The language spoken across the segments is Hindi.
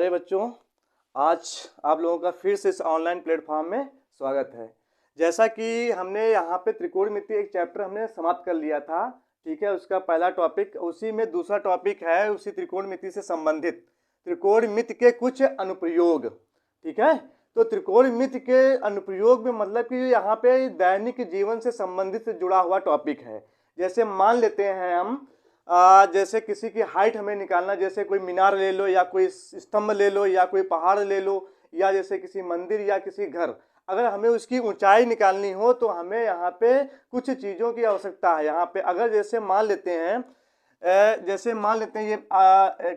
प्यारे बच्चों, आज आप लोगों का फिर से इस ऑनलाइन प्लेटफॉर्म में स्वागत है। जैसा कि हमने यहाँ पे त्रिकोणमिति एक चैप्टर हमने समाप्त कर लिया था, ठीक है। उसका पहला टॉपिक, उसी में दूसरा टॉपिक है उसी त्रिकोणमिति से संबंधित त्रिकोणमिति के कुछ अनुप्रयोग, ठीक है। तो त्रिकोणमिति के अनुप्रयोग में मतलब कि यहाँ पे दैनिक जीवन से संबंधित जुड़ा हुआ टॉपिक है। जैसे मान लेते हैं हम जैसे किसी की हाइट हमें निकालना, जैसे कोई मीनार ले लो या कोई स्तंभ ले लो या कोई पहाड़ ले लो या जैसे किसी मंदिर या किसी घर, अगर हमें उसकी ऊंचाई निकालनी हो तो हमें यहाँ पे कुछ चीज़ों की आवश्यकता है। यहाँ पे अगर जैसे मान लेते हैं ये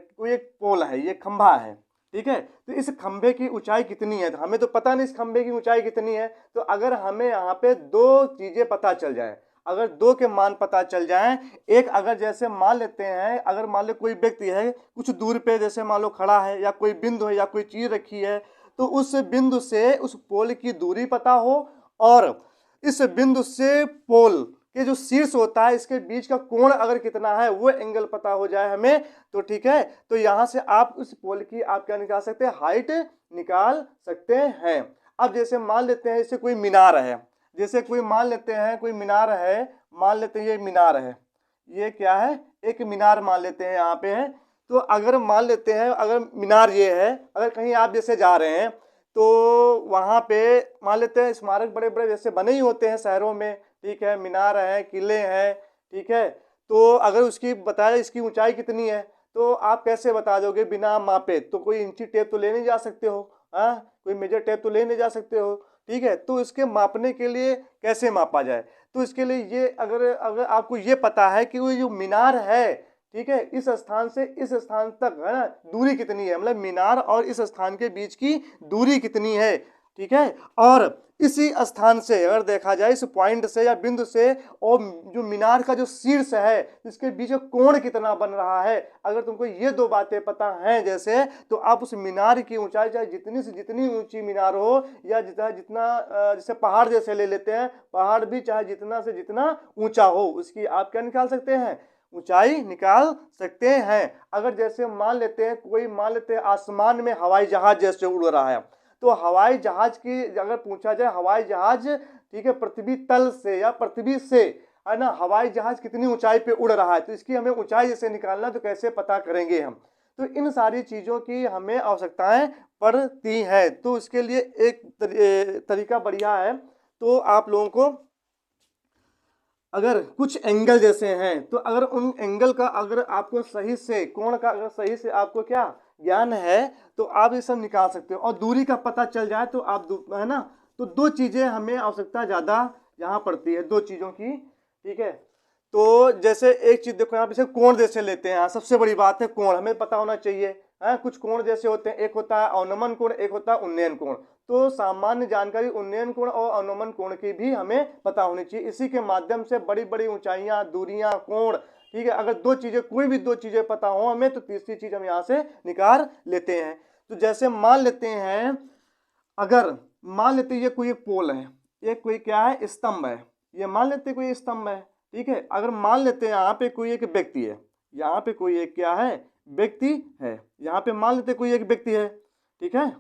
कोई एक पोल है, ये खंभा है, ठीक है। तो इस खंभे की ऊंचाई कितनी है, तो हमें तो पता नहीं इस खंभे की ऊंचाई कितनी है। तो अगर हमें यहाँ पे दो चीज़ें पता चल जाए, अगर दो के मान पता चल जाएं, एक अगर जैसे मान लेते हैं, अगर मान लो कोई व्यक्ति है कुछ दूर पे जैसे मान लो खड़ा है या कोई बिंदु है या कोई चीज रखी है, तो उस बिंदु से उस पोल की दूरी पता हो और इस बिंदु से पोल के जो शीर्ष होता है इसके बीच का कोण अगर कितना है वो एंगल पता हो जाए हमें, तो ठीक है। तो यहाँ से आप उस पोल की आप क्या निकाल सकते हैं, हाइट निकाल सकते हैं। अब जैसे मान लेते हैं इससे कोई मीनार है, जैसे कोई मान लेते हैं कोई मीनार है, मान लेते हैं ये मीनार है, ये क्या है, एक मीनार मान लेते हैं यहाँ पे है। तो अगर मान लेते हैं अगर मीनार ये है, अगर कहीं आप जैसे जा रहे हैं तो वहाँ पे मान लेते हैं स्मारक बड़े बड़े जैसे बने ही होते हैं शहरों में, ठीक है, मीनार है, किले हैं, ठीक है। तो अगर उसकी बताया इसकी ऊंचाई कितनी है तो आप कैसे बता दोगे बिना मापे, तो कोई इंची टेप तो ले नहीं जा सकते हो, हाँ, कोई मेजर टेप तो ले नहीं जा सकते हो, ठीक है। तो इसके मापने के लिए कैसे मापा जाए, तो इसके लिए ये अगर आपको ये पता है कि वो जो मीनार है, ठीक है, इस स्थान से इस स्थान तक है ना दूरी कितनी है, मतलब मीनार और इस स्थान के बीच की दूरी कितनी है, ठीक है। और इसी स्थान से अगर देखा जाए इस पॉइंट से या बिंदु से और जो मीनार का जो शीर्ष है इसके बीच में कोण कितना बन रहा है, अगर तुमको ये दो बातें पता हैं जैसे, तो आप उस मीनार की ऊंचाई चाहे जितनी से जितनी ऊंची मीनार हो या जितना जैसे पहाड़ जैसे ले लेते हैं, पहाड़ भी चाहे जितना से जितना ऊंचा हो उसकी आप क्या निकाल सकते हैं, ऊंचाई निकाल सकते हैं। अगर जैसे मान लेते हैं आसमान में हवाई जहाज जैसे उड़ रहा है, तो हवाई जहाज की अगर पूछा जाए हवाई जहाज, ठीक है, पृथ्वी तल से या पृथ्वी से है ना हवाई जहाज कितनी ऊंचाई पे उड़ रहा है, तो इसकी हमें ऊंचाई जैसे निकालना तो कैसे पता करेंगे हम। तो इन सारी चीज़ों की हमें आवश्यकताएं पड़ती हैं। तो इसके लिए एक तरीका बढ़िया है, तो आप लोगों को अगर कुछ एंगल जैसे हैं तो अगर उन एंगल का अगर आपको सही से कोण का अगर सही से आपको क्या ज्ञान है तो आप ये सब निकाल सकते हो, और दूरी का पता चल जाए तो आप है ना। तो दो चीज़ें हमें आवश्यकता ज़्यादा यहाँ पड़ती है, दो चीज़ों की, ठीक है। तो जैसे एक चीज़ देखो यहाँ पे कोण जैसे लेते हैं, सबसे बड़ी बात है कोण हमें पता होना चाहिए है। कुछ कोण जैसे होते हैं, एक होता है अवनमन कोण, एक होता है उन्नयन कोण। तो सामान्य जानकारी उन्नयन कोण और अवनमन कोण की भी हमें पता होनी चाहिए। इसी के माध्यम से बड़ी बड़ी ऊंचाइयां, दूरियां, कोण, ठीक है, अगर दो चीजें कोई भी दो चीजें पता हो हमें तो तीसरी चीज हम यहाँ से निकाल लेते हैं। तो जैसे मान लेते हैं, अगर मान लेते ये कोई एक पोल है, ये कोई क्या है, स्तंभ है, ये मान लेते कोई स्तंभ है, ठीक है। अगर मान लेते हैं यहाँ पे कोई एक व्यक्ति है, यहाँ पे कोई एक क्या है, व्यक्ति है, यहाँ पे मान लेते कोई एक व्यक्ति है, ठीक है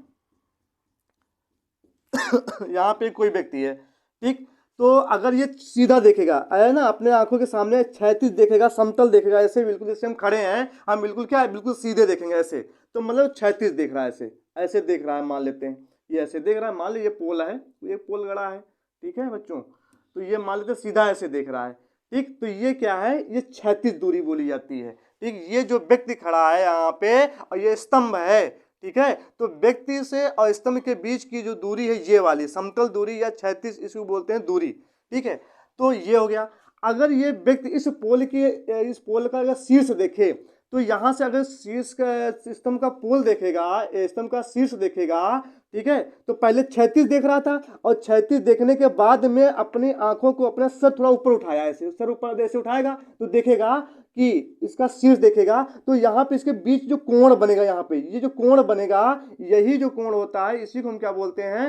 यहाँ पे कोई व्यक्ति है, ठीक। तो अगर ये सीधा देखेगा है ना, अपने आंखों के सामने क्षैतिज देखेगा, समतल देखेगा, ऐसे बिल्कुल जैसे हम खड़े हैं हम बिल्कुल क्या है, बिल्कुल सीधे देखेंगे ऐसे, तो मतलब क्षैतिज देख रहा है, ऐसे ऐसे देख रहा है, मान लेते हैं ये ऐसे देख रहा है, मान लो ये पोल है, ये पोल गड़ा है, ठीक है बच्चों। तो ये मान लेते सीधा ऐसे देख रहा है, ठीक। तो ये क्या है, ये क्षैतिज दूरी बोली जाती है, ठीक। ये जो व्यक्ति खड़ा है यहाँ पे और ये स्तंभ है, ठीक है। तो व्यक्ति से और स्तंभ के बीच की जो दूरी है ये वाली समतल दूरी या क्षैतिज इसको बोलते हैं दूरी, ठीक है। तो ये हो गया। अगर ये व्यक्ति इस पोल का अगर शीर्ष देखे तो यहाँ से अगर शीर्ष का स्तंभ का पोल देखेगा, स्तंभ का शीर्ष देखेगा, ठीक है, तो पहले क्षैतिज देख रहा था और क्षैतिज देखने के बाद में अपनी आंखों को अपना सर थोड़ा ऊपर उठाया, ऐसे सर ऊपर ऐसे उठाएगा तो देखेगा कि इसका शीर्ष देखेगा, तो यहाँ पे इसके बीच जो कोण बनेगा, यहाँ पे ये जो कोण बनेगा, यही जो कोण होता है इसी को हम क्या बोलते हैं,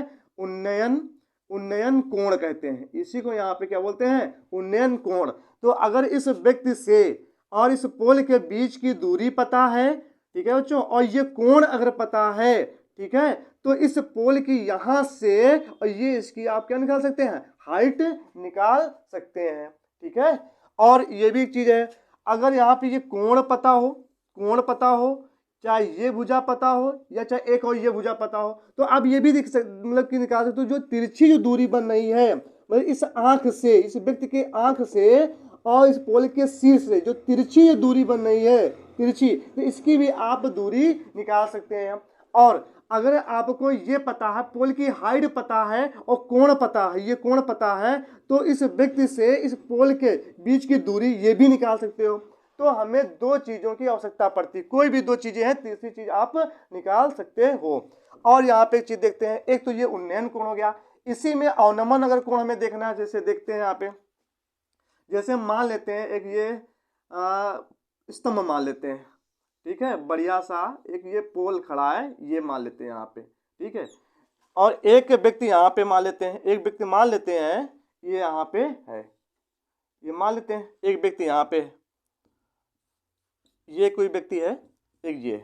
उन्नयन कोण कहते हैं। इसी को यहाँ पे क्या बोलते हैं, उन्नयन कोण। तो अगर इस व्यक्ति से और इस पोल के बीच की दूरी पता है, ठीक है बच्चों, और ये कोण अगर पता है, ठीक है, तो इस पोल की यहां से और ये इसकी आप क्या निकाल सकते हैं, हाइट निकाल सकते हैं, ठीक है। और ये भी एक चीज है, अगर यहाँ पे ये कोण पता हो, कोण पता हो, चाहे ये भुजा पता हो या चाहे एक और ये भुजा पता हो, तो आप ये भी मतलब कि निकाल सकते हो, जो तिरछी जो दूरी बन रही है, मतलब इस आंख से, इस व्यक्ति के आंख से और इस पोल के शीर्ष से जो तिरछी जो दूरी बन रही है, तिरछी, तो इसकी भी आप दूरी निकाल सकते हैं। और अगर आपको ये पता है, पोल की हाइट पता है और कोण पता है, ये कोण पता है, तो इस व्यक्ति से इस पोल के बीच की दूरी ये भी निकाल सकते हो। तो हमें दो चीजों की आवश्यकता पड़ती है, कोई भी दो चीजें हैं, तीसरी चीज आप निकाल सकते हो। और यहाँ पे एक चीज देखते हैं, एक तो ये उन्नयन कोण हो गया, इसी में अवनमन अगर कोण हमें देखना है, जैसे देखते हैं यहाँ पे, जैसे मान लेते हैं एक ये स्तंभ मान लेते हैं, ठीक है, बढ़िया सा एक ये पोल खड़ा है, ये मान लेते हैं यहाँ पे, ठीक है, और एक व्यक्ति यहाँ पे मान लेते हैं, एक व्यक्ति मान लेते हैं ये यहाँ पे है, ये मान लेते हैं एक व्यक्ति यहाँ पे, ये कोई व्यक्ति है, एक ये,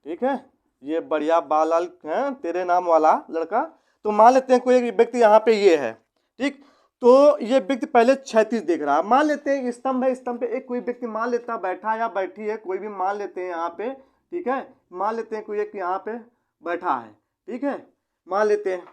ठीक है, ये बढ़िया बाल लाल है तेरे नाम वाला लड़का, तो मान लेते हैं कोई एक व्यक्ति यहाँ पे ये है, ठीक, तो ये व्यक्ति पहले क्षैतिज देख रहा है, मान लेते हैं स्तंभ है, स्तंभ पे एक कोई व्यक्ति मान लेता बैठा या बैठी है, कोई भी मान लेते हैं यहाँ पे, ठीक है, मान लेते हैं कोई एक यहाँ पे बैठा है, ठीक है, मान लेते हैं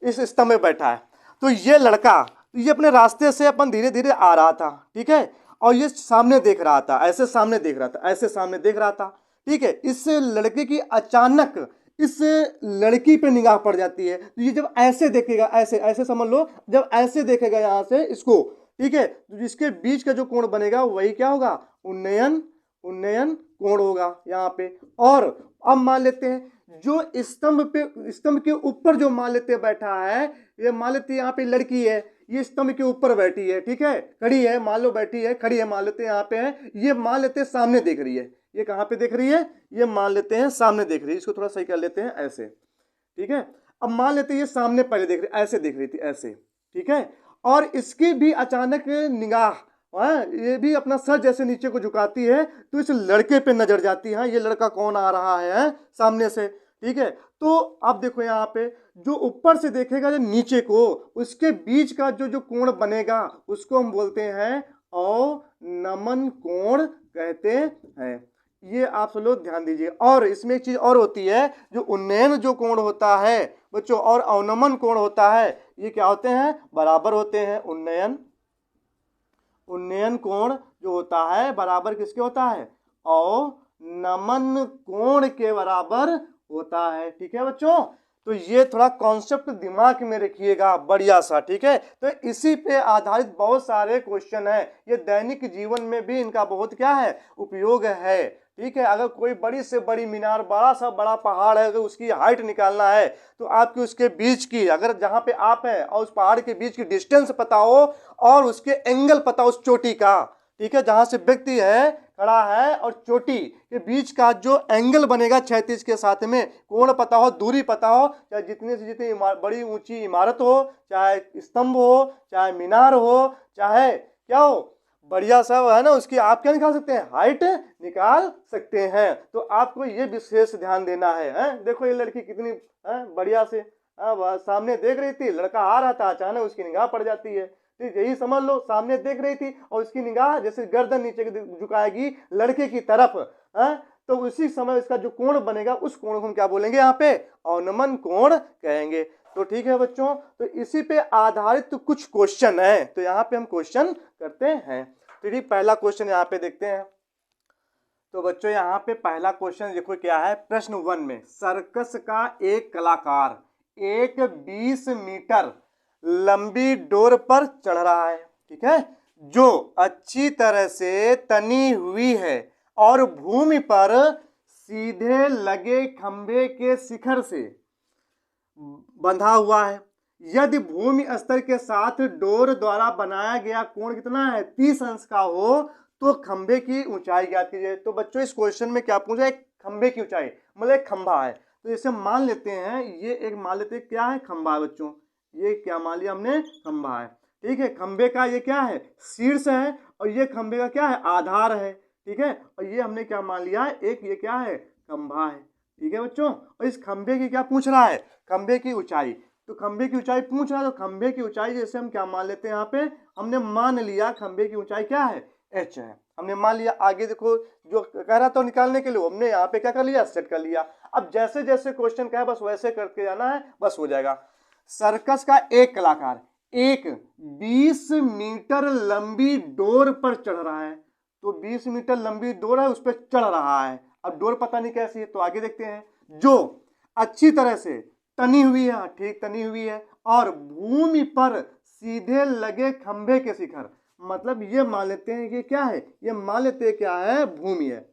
इस स्तंभ में बैठा है, तो ये लड़का, तो ये अपने रास्ते से अपन धीरे धीरे आ रहा था, ठीक है, और ये सामने देख रहा था, ऐसे सामने देख रहा था, ऐसे सामने देख रहा था, ठीक है, इस लड़के की अचानक इस लड़की पे निगाह पड़ जाती है, तो ये जब ऐसे देखेगा, ऐसे ऐसे समझ लो, जब ऐसे देखेगा यहाँ से इसको, ठीक है, तो जिसके बीच का जो कोण बनेगा वही क्या होगा, उन्नयन, उन्नयन कोण होगा यहाँ पे। और अब मान लेते हैं जो स्तंभ पे, स्तंभ के ऊपर जो मान लेते बैठा है, ये मान लेते यहाँ पे लड़की है, ये स्तंभ के ऊपर बैठी है, ठीक है, खड़ी है, मान लो बैठी है, खड़ी है, मान लेते हैं यहाँ पे है, ये मान लेते हैं सामने देख रही है, ये कहाँ पे देख रही है, ये मान लेते हैं सामने देख रही है, इसको थोड़ा सही कर लेते हैं ऐसे, ठीक है। अब मान लेते हैं ये सामने पहले देख रही, ऐसे देख रही थी, ऐसे, ठीक है, और इसकी भी अचानक निगाह, ये भी अपना सर जैसे नीचे को झुकाती है, तो इस लड़के पे नजर जाती है, ये लड़का कौन आ रहा है सामने से, ठीक है। तो आप देखो यहाँ पे जो ऊपर से देखेगा जो नीचे को, उसके बीच का जो कोण बनेगा उसको हम बोलते हैं अवनमन कोण कहते हैं। ये आप सब लोग ध्यान दीजिए। और इसमें एक चीज और होती है, जो उन्नयन जो कोण होता है बच्चों और अवनमन कोण होता है, ये क्या होते हैं, बराबर होते हैं। उन्नयन, उन्नयन कोण जो होता है बराबर किसके होता है, अवनमन कोण के बराबर होता है, ठीक है बच्चों। तो ये थोड़ा कॉन्सेप्ट दिमाग में रखिएगा बढ़िया सा, ठीक है। तो इसी पे आधारित बहुत सारे क्वेश्चन है, ये दैनिक जीवन में भी इनका बहुत क्या है, उपयोग है, ठीक है। अगर कोई बड़ी से बड़ी मीनार, बड़ा सा बड़ा पहाड़ है, अगर उसकी हाइट निकालना है तो आपकी उसके बीच की, अगर जहाँ पे आप हैं और उस पहाड़ के बीच की डिस्टेंस पता हो और उसके एंगल पता हो उस चोटी का, ठीक है, जहां से व्यक्ति है खड़ा है और चोटी के बीच का जो एंगल बनेगा क्षैतिज के साथ में, कोण पता हो, दूरी पता हो, चाहे जितने से जितनी बड़ी ऊंची इमारत हो, चाहे स्तंभ हो, चाहे मीनार हो, चाहे क्या हो, बढ़िया सा है ना, उसकी आप क्या निकाल सकते हैं, हाइट निकाल सकते हैं। तो आपको ये विशेष ध्यान देना है। देखो ये लड़की कितनी बढ़िया से सामने देख रही थी, लड़का आ रहा था, अचानक उसकी निगाह पड़ जाती है, ठीक, यही समझ लो, सामने देख रही थी और उसकी निगाह जैसे गर्दन नीचे झुकाएगी लड़के की तरफ, तो उसी समय इसका जो कोण बनेगा उस कोण को हम क्या बोलेंगे, यहाँ पे अवनमन कोण कहेंगे। तो ठीक है बच्चों, तो इसी पे आधारित तो कुछ क्वेश्चन है, तो यहाँ पे हम क्वेश्चन करते हैं। तो ठीक, पहला क्वेश्चन यहाँ पे देखते हैं। तो बच्चों यहाँ पे पहला क्वेश्चन देखो क्या है, प्रश्न 1 में, सर्कस का एक कलाकार एक 20 मीटर लंबी डोर पर चढ़ रहा है, ठीक है, जो अच्छी तरह से तनी हुई है और भूमि पर सीधे लगे खंभे के शिखर से बंधा हुआ है। यदि भूमि स्तर के साथ डोर द्वारा बनाया गया कोण कितना है, 30 अंश का हो, तो खंभे की ऊंचाई ज्ञात कीजिए। तो बच्चों इस क्वेश्चन में क्या पूछा है, खंभे की ऊंचाई, मतलब एक खंभा है, तो इसे मान लेते हैं, ये एक मान लेते हैं क्या है, खंभा है बच्चों, ये क्या मान लिया हमने, खंभा है, ठीक है। खंभे का ये क्या है, शीर्ष है और ये खंभे का क्या है, आधार है, ठीक है। और ये हमने क्या मान लिया है, एक ये क्या है, खंभा है, ठीक है बच्चों। और इस खंभे की क्या पूछ रहा है, खंभे की ऊंचाई। तो खंभे की ऊंचाई पूछ रहा है, तो खंभे की ऊंचाई जैसे हम क्या मान लेते हैं, यहाँ पे हमने मान लिया खंभे की ऊंचाई क्या है, h है, हमने मान लिया। आगे देखो जो कह रहा था निकालने के लिए हमने यहाँ पे क्या कर लिया, सेट कर लिया। अब जैसे जैसे क्वेश्चन का है बस वैसे करके जाना है, बस हो जाएगा। सर्कस का एक कलाकार एक 20 मीटर लंबी डोर पर चढ़ रहा है। तो 20 मीटर लंबी डोर है, उस पर चढ़ रहा है। अब डोर पता नहीं कैसी है, तो आगे देखते हैं। जो अच्छी तरह से तनी हुई है, ठीक तनी हुई है, और भूमि पर सीधे लगे खंभे के शिखर, मतलब ये मान लेते हैं ये क्या है, ये मान लेते हैं क्या है, भूमि है।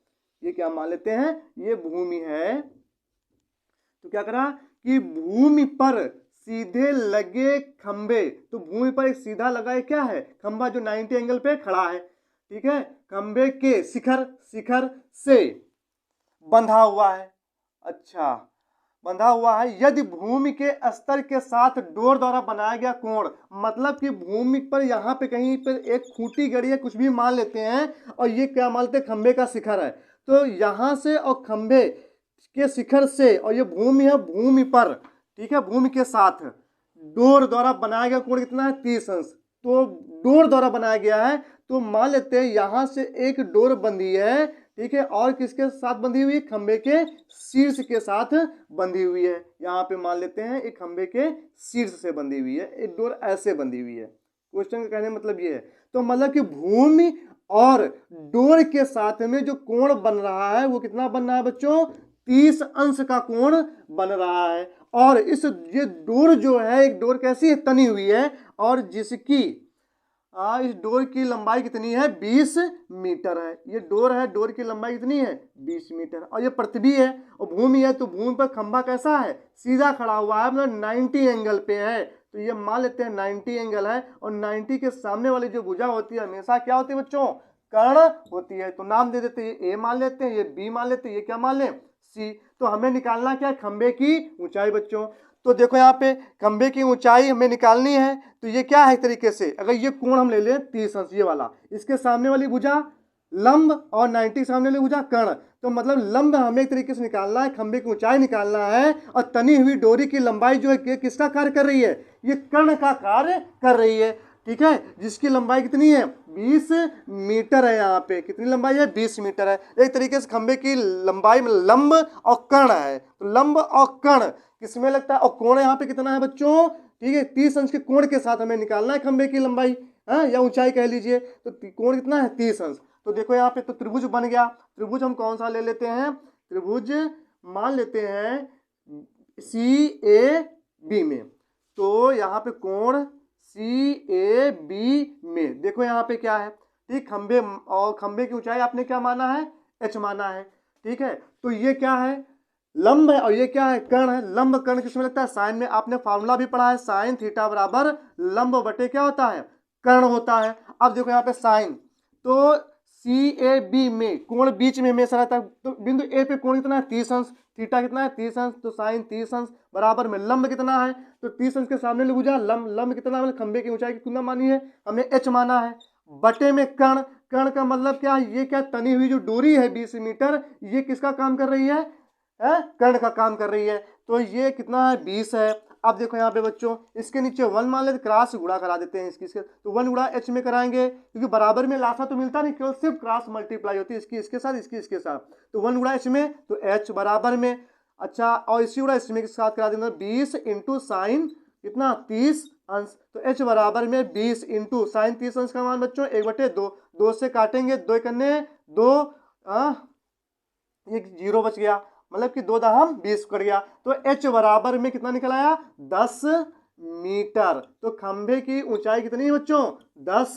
ये क्या मान लेते हैं, ये भूमि है। तो क्या करा कि भूमि पर सीधे लगे खंभे, तो भूमि पर एक सीधा लगा है क्या है, खंभा जो 90 एंगल पे खड़ा है, ठीक है। खंभे के शिखर, शिखर से बंधा हुआ है, अच्छा बंधा हुआ है। यदि भूमि के स्तर के साथ डोर द्वारा बनाया गया कोण, मतलब कि भूमि पर यहाँ पे कहीं पर एक खूंटी गड़ी है, कुछ भी मान लेते हैं, और ये क्या मान लेते हैं, खंभे का शिखर है। तो यहाँ से और खंभे के शिखर से, और ये भूमि है, भूमि पर, ठीक है, भूमि के साथ डोर द्वारा बनाया गया कोण कितना है, 30 अंश। तो डोर द्वारा बनाया गया है, तो मान लेते हैं यहां से एक डोर बंधी है, ठीक है, और किसके साथ बंधी हुई है, खंभे के शीर्ष के साथ बंधी हुई है। यहाँ पे मान लेते हैं एक खंभे के शीर्ष से बंधी हुई है, एक डोर ऐसे बंधी हुई है। क्वेश्चन का कहने का मतलब ये है। तो मतलब कि भूमि और डोर के साथ में जो कोण बन रहा है वो कितना बन रहा है बच्चों, 30 अंश का कोण बन रहा है। और इस ये डोर जो है, एक डोर कैसी है, तनी हुई है, और जिसकी इस डोर की लंबाई कितनी है, 20 मीटर है। ये डोर है, डोर की लंबाई कितनी है, 20 मीटर। और ये पृथ्वी है और भूमि है, तो भूमि पर खंभा कैसा है, सीधा खड़ा हुआ है, मतलब 90 एंगल पे है। तो ये मान लेते हैं 90 एंगल है, और 90 के सामने वाली जो भुजा होती है हमेशा क्या होती है बच्चों, कर्ण होती है। तो नाम दे देते हैं, ये ए मान लेते हैं, ये बी मान लेते हैं, ये क्या मान लें, सी। तो हमें निकालना क्या है, खंभे की ऊंचाई बच्चों। तो देखो यहाँ पे खंभे की ऊंचाई हमें निकालनी है। तो ये क्या है, एक तरीके से अगर ये कोण हम ले लें 30 अंश, ये वाला, इसके सामने वाली भुजा लंब और 90 सामने वाली भुजा कर्ण, तो मतलब लंब हमें एक तरीके से निकालना है, खंभे की ऊंचाई निकालना है। और तनी हुई डोरी की लंबाई जो है किसका कार्य कर रही है, ये कर्ण का कार्य कर रही है, ठीक है, जिसकी लंबाई कितनी है, 20 मीटर है। यहाँ पे कितनी लंबाई है, 20 मीटर है। एक तरीके से खंभे की लंबाई में लंब और कर्ण है, तो लंब और कर्ण किसमें लगता है, और कोण यहाँ पे कितना है बच्चों, ठीक है, 30 अंश के कोण के साथ हमें निकालना है खंभे की लंबाई, हाँ, या ऊंचाई कह लीजिए। तो कोण कितना है, 30 अंश। तो देखो यहाँ पे तो त्रिभुज बन गया। त्रिभुज हम कौन सा ले लेते हैं, त्रिभुज मान लेते हैं सी ए बी में। तो यहाँ पे कोण सी ए बी में देखो यहाँ पे क्या है, ठीक, खंभे और खंभे की ऊंचाई आपने क्या माना है, एच माना है, ठीक है। तो ये क्या है, लंब है, और ये क्या है, कर्ण है। लंब कर्ण किसमें लगता है, साइन में। आपने फार्मूला भी पढ़ा है, साइन थीटा बराबर लंब बटे क्या होता है, कर्ण होता है। अब देखो यहाँ पे साइन, तो सी ए बी में कोण बीच में हमेशा रहता है। तो बिंदु ए पे कोण कितना है, 30 अंश, थीटा कितना है, 30 अंश, तो साइन 30 अंश बराबर में लंब कितना है, तो 30 अंश के सामने ले बुझा लंब, लंब कितना है, खंभे की ऊंचाई कितना मानी है हमने, एच माना है, बटे में कर्ण। कर्ण का मतलब क्या है, ये क्या तनी हुई जो डोरी है 20 मीटर, ये किसका काम कर रही है, कर्ण का काम कर रही है। तो ये कितना है, 20 है। अब देखो यहाँ पे बच्चों, इसके नीचे 1 मान लेते, क्रॉस गुणा करा देते हैं इसकी, तो 1 गुणा एच में कराएंगे, क्योंकि बराबर में लासा तो मिलता नहीं, केवल सिर्फ क्रॉस मल्टीप्लाई होती है, इसकी इसके साथ, इसकी इसके साथ। तो 1 गुणा एच में, तो एच बराबर में, अच्छा, और इसी गुणा इसमें के साथ करा देंगे, 20 इंटू साइन कितना, 30 अंश। तो एच बराबर में 20 इंटू साइन 30 अंश का मान बच्चों 1/2, 2 से काटेंगे, 2 करने 2, एक जीरो बच गया, मतलब कि 2 दहम 20 कर गया। तो h बराबर में कितना निकल आया, 10 मीटर। तो खंभे की ऊंचाई कितनी है बच्चों, 10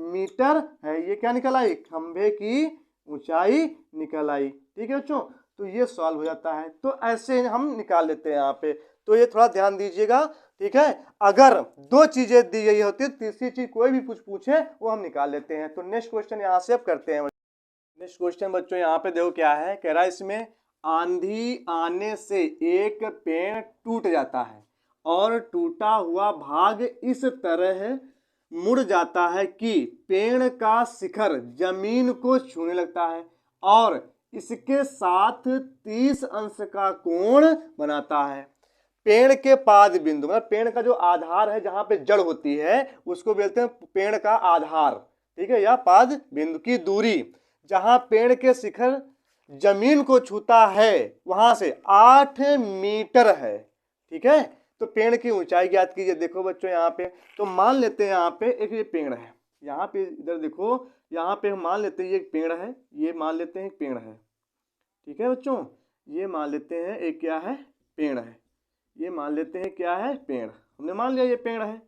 मीटर है। ये क्या निकल आई, खंभे की ऊंचाई निकल आई, ठीक है बच्चों। तो ये सॉल्व हो जाता है। तो ऐसे हम निकाल लेते हैं यहाँ पे। तो ये थोड़ा ध्यान दीजिएगा, ठीक है। अगर 2 चीजें दी गई होती है, तीसरी चीज कोई भी कुछ पूछे वो हम निकाल लेते हैं। तो नेक्स्ट क्वेश्चन यहाँ से अब करते हैं। नेक्स्ट क्वेश्चन बच्चों यहाँ पे देखो क्या है, कह रहा है इसमें आंधी आने से एक पेड़ टूट जाता है और टूटा हुआ भाग इस तरह मुड़ जाता है कि पेड़ का शिखर जमीन को छूने लगता है और इसके साथ 30 अंश का कोण बनाता है। पेड़ के पाद बिंदु मतलब पेड़ का जो आधार है, जहां पे जड़ होती है, उसको बोलते हैं पेड़ का आधार, ठीक है, या पाद बिंदु की दूरी जहां पेड़ के शिखर जमीन को छूता है वहां से 8 मीटर है, ठीक है। तो पेड़ की ऊंचाई ज्ञात कीजिए। देखो बच्चों यहाँ पे तो मान लेते हैं यहाँ पे एक ये पेड़ है, यहाँ पे इधर देखो, यहाँ पे हम मान लेते हैं ये एक पेड़ है, ये मान लेते हैं एक पेड़ है, ठीक है बच्चों, ये मान लेते हैं एक क्या है, पेड़ है, ये मान लेते हैं क्या है, पेड़, हमने मान लिया ये पेड़ है,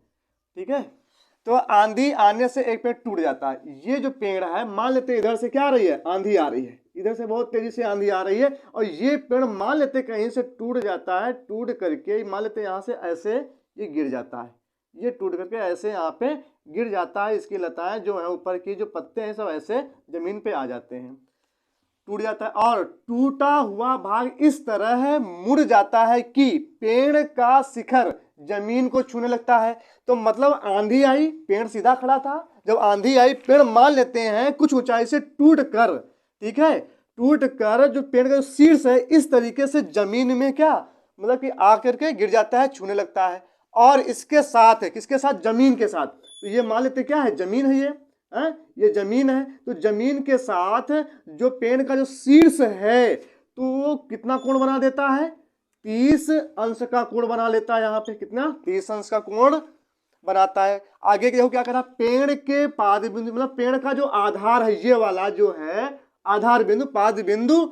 ठीक है। तो आंधी आने से एक पेड़ टूट जाता है, ये जो पेड़ है मान लेते हैं इधर से क्या आ रही है, आंधी आ रही है, इधर से बहुत तेजी से आंधी आ रही है और ये पेड़ मान लेते कहीं से टूट जाता है, टूट करके मान लेते यहाँ से ऐसे ये गिर जाता है, ये टूट करके ऐसे यहाँ पे गिर जाता है, इसकी लताएं जो है ऊपर की जो पत्ते हैं सब ऐसे जमीन पे आ जाते हैं, टूट जाता है और टूटा हुआ भाग इस तरह मुड़ जाता है कि पेड़ का शिखर जमीन को छूने लगता है। तो मतलब आंधी आई, पेड़ सीधा खड़ा था, जब आंधी आई पेड़ मान लेते हैं कुछ ऊंचाई से टूट कर, ठीक है, टूट कर जो पेड़ का जो शीर्ष है इस तरीके से जमीन में क्या मतलब कि आकर के गिर जाता है, छूने लगता है और इसके साथ है, किसके साथ, जमीन के साथ। तो ये मान लेते क्या है, जमीन है, ये जमीन है, तो जमीन के साथ जो पेड़ का जो शीर्ष है तो कितना कोण बना देता है, 30 अंश का कोण बना लेता है, यहाँ पे कितना 30 अंश का कोण बनाता है। आगे देखो क्या करा, पेड़ के पाद बिंदु मतलब पेड़ का जो आधार है ये वाला जो है आधार बिंदु, पाद बिंदु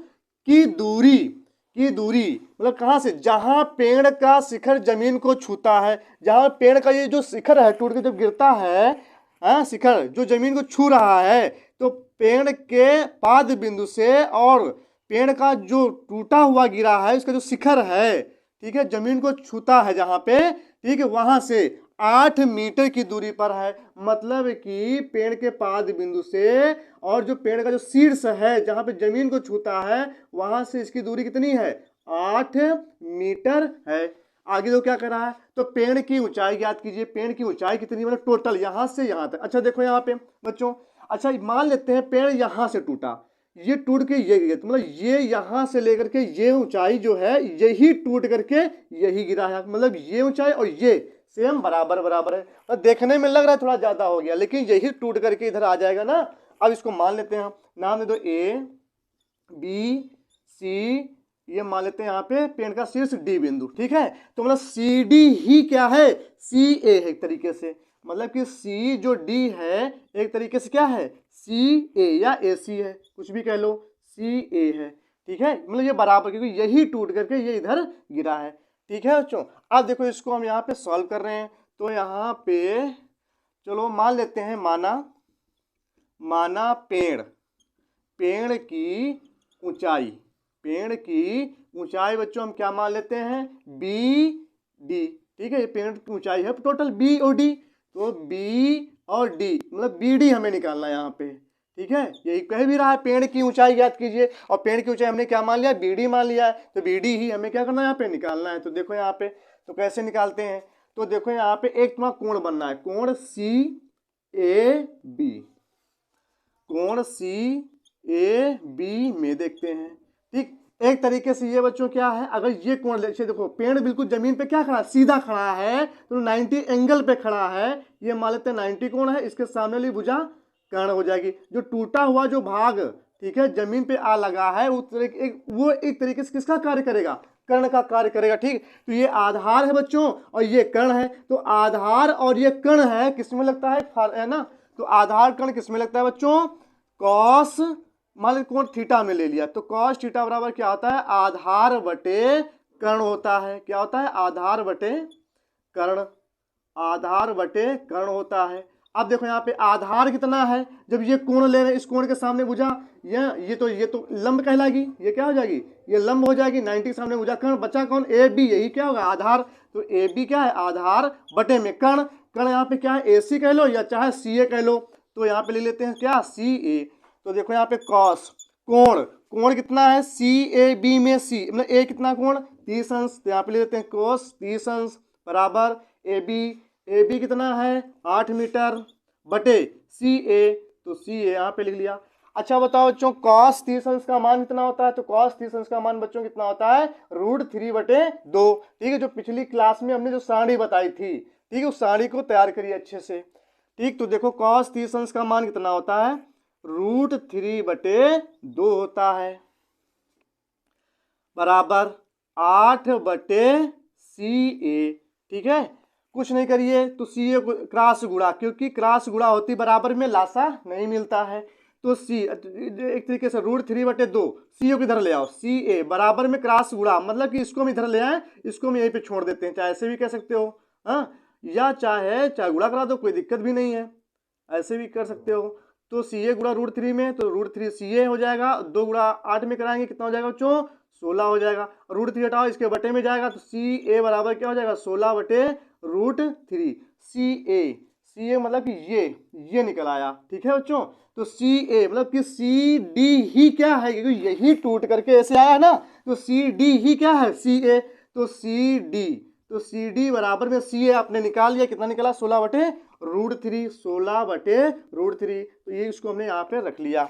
की दूरी मतलब कहां से, जहां पेड़ का शिखर जमीन को छूता है, जहां पेड़ का ये जो शिखर है टूट के जब गिरता है शिखर जो जमीन को छू रहा है, तो पेड़ के पाद बिंदु से और पेड़ का जो टूटा हुआ गिरा है उसका जो शिखर है, ठीक है, जमीन को छूता है जहां पे, ठीक है, वहां से 8 मीटर की दूरी पर है। मतलब कि पेड़ के पाद बिंदु से और जो पेड़ का जो शीर्ष है जहां पे जमीन को छूता है वहां से इसकी दूरी कितनी है, 8 मीटर है। आगे तो क्या कर रहा है, तो पेड़ की ऊंचाई ज्ञात कीजिए, पेड़ की ऊंचाई कितनी मतलब टोटल यहां से यहां तक। अच्छा देखो यहाँ पे बच्चों, अच्छा मान लेते हैं पेड़ यहां से टूटा, ये टूट के ये गिरा, तो मतलब ये यहां से लेकर के ये ऊंचाई जो है यही टूट करके यही गिरा है, मतलब ये ऊंचाई और ये सेम बराबर बराबर है। तो देखने में लग रहा है थोड़ा ज्यादा हो गया, लेकिन यही टूट करके इधर आ जाएगा ना। अब इसको मान लेते हैं, नाम दे दो ए बी सी, ये मान लेते हैं यहाँ पे पेड़ का शीर्ष डी बिंदु, ठीक है। तो मतलब सी डी ही क्या है, सी ए है एक तरीके से, मतलब कि सी जो डी है एक तरीके से क्या है, सी ए या ए सी है, कुछ भी कह लो, सी ए है, ठीक है, मतलब ये बराबर, क्योंकि यही टूट करके ये इधर गिरा है, ठीक है बच्चों। अब देखो इसको हम यहाँ पे सॉल्व कर रहे हैं, तो यहाँ पे चलो मान लेते हैं, माना पेड़ की ऊंचाई बच्चों हम क्या मान लेते हैं, बी डी, ठीक है, ये पेड़ की ऊंचाई है टोटल बी और डी, तो बी और डी मतलब बी डी हमें निकालना है यहाँ पे, ठीक है, यही कह भी रहा है पेड़ की ऊंचाई ज्ञात कीजिए, और पेड़ की ऊंचाई हमने क्या मान लिया, बी डी मान लिया है, तो बी डी ही हमें क्या करना है यहाँ पे निकालना है। तो देखो यहाँ पे तो कैसे निकालते हैं, तो देखो यहाँ पे एक तुम्हारा कोण बनना है, कोण सी ए बी में देखते हैं, ठीक। एक तरीके से ये बच्चों क्या है, अगर ये कोण देखिए, देखो पेड़ बिल्कुल जमीन पे क्या खड़ा है, सीधा खड़ा है, तो 90 एंगल पे खड़ा है, ये मान लेते हैं 90 कोण है, इसके सामने वाली भुजा कर्ण हो जाएगी। जो टूटा हुआ जो भाग, ठीक है, जमीन पे आ लगा है वो एक तरीके से किसका कार्य करेगा, कर्ण का कार्य करेगा, ठीक। तो ये आधार है बच्चों और ये कर्ण है, तो आधार और ये कर्ण है, किसमें लगता है ना, तो आधार कर्ण किसमें लगता है बच्चों, कॉस, मान लीजिए कोण थीटा में ले लिया, तो कॉस थीटा बराबर क्या होता है, आधार बटे कर्ण होता है, क्या होता है, आधार बटे कर्ण होता है। अब देखो यहाँ पे आधार कितना है, जब ये कोण ले रहे हैं, इस कोण के सामने भुजा ये तो लंब कहलाएगी, ये क्या हो जाएगी, ये लंब हो जाएगी, 90 के सामने भुजा कर्ण, बचा कौन, ए बी, यही क्या होगा आधार, तो ए बी क्या है, आधार बटे में कर्ण यहाँ पे क्या है, ए सी कह लो या चाहे सी ए कह लो, तो यहाँ पे ले लेते हैं क्या, सी ए। तो देखो यहाँ पे कॉस, कोण कितना है, सी ए बी में सी मतलब ए कितना कोण 30 अंश, तो यहाँ पे ले लेते हैं कोस 30 अंश बराबर ए बी ए बी कितना है 8 मीटर बटे सी ए, तो सी ए यहाँ पे लिख लिया। अच्छा बताओ बच्चों कॉस 30 अंश का मान कितना होता है, तो कॉस 30 अंश का मान बच्चों कितना होता है √3/2। ठीक है, जो पिछली क्लास में हमने जो सारणी बताई थी, ठीक है, उस सारणी को तैयार करिए अच्छे से। ठीक, तो देखो कॉस 30 अंश का मान कितना होता है √3/2 होता है, बराबर 8/CA। ठीक है, कुछ नहीं करिए, तो सी ए क्रॉस गुणा, क्योंकि क्रॉस गुणा होती बराबर में लासा नहीं मिलता है, तो सी एक तरीके से √3/2 सी ए को इधर ले आओ, सी ए बराबर में क्रॉस गुणा, मतलब कि इसको हम इधर ले आए, इसको हम यहीं पे छोड़ देते हैं, चाहे ऐसे भी कह सकते हो, हाँ, या चाहे गुणा करा दो, कोई दिक्कत भी नहीं है, ऐसे भी कर सकते हो। तो सी ए गुणा √3 में, तो √3 सी ए हो जाएगा, 2 गुणा 8 में कराएंगे कितना हो जाएगा बच्चों 16 हो जाएगा, √3 हटाओ इसके बटे में जाएगा, तो सी ए बराबर क्या हो जाएगा 16/√3 सी ए मतलब कि ये निकल आया। ठीक है बच्चों, तो सी ए मतलब कि सी डी ही क्या है, क्योंकि यही टूट करके ऐसे आया है ना, तो सी डी ही क्या है सी ए, तो सी डी बराबर में सी ए आपने निकाल लिया, कितना निकला 16/√3 16/√3, तो ये इसको हमने यहाँ पे रख लिया।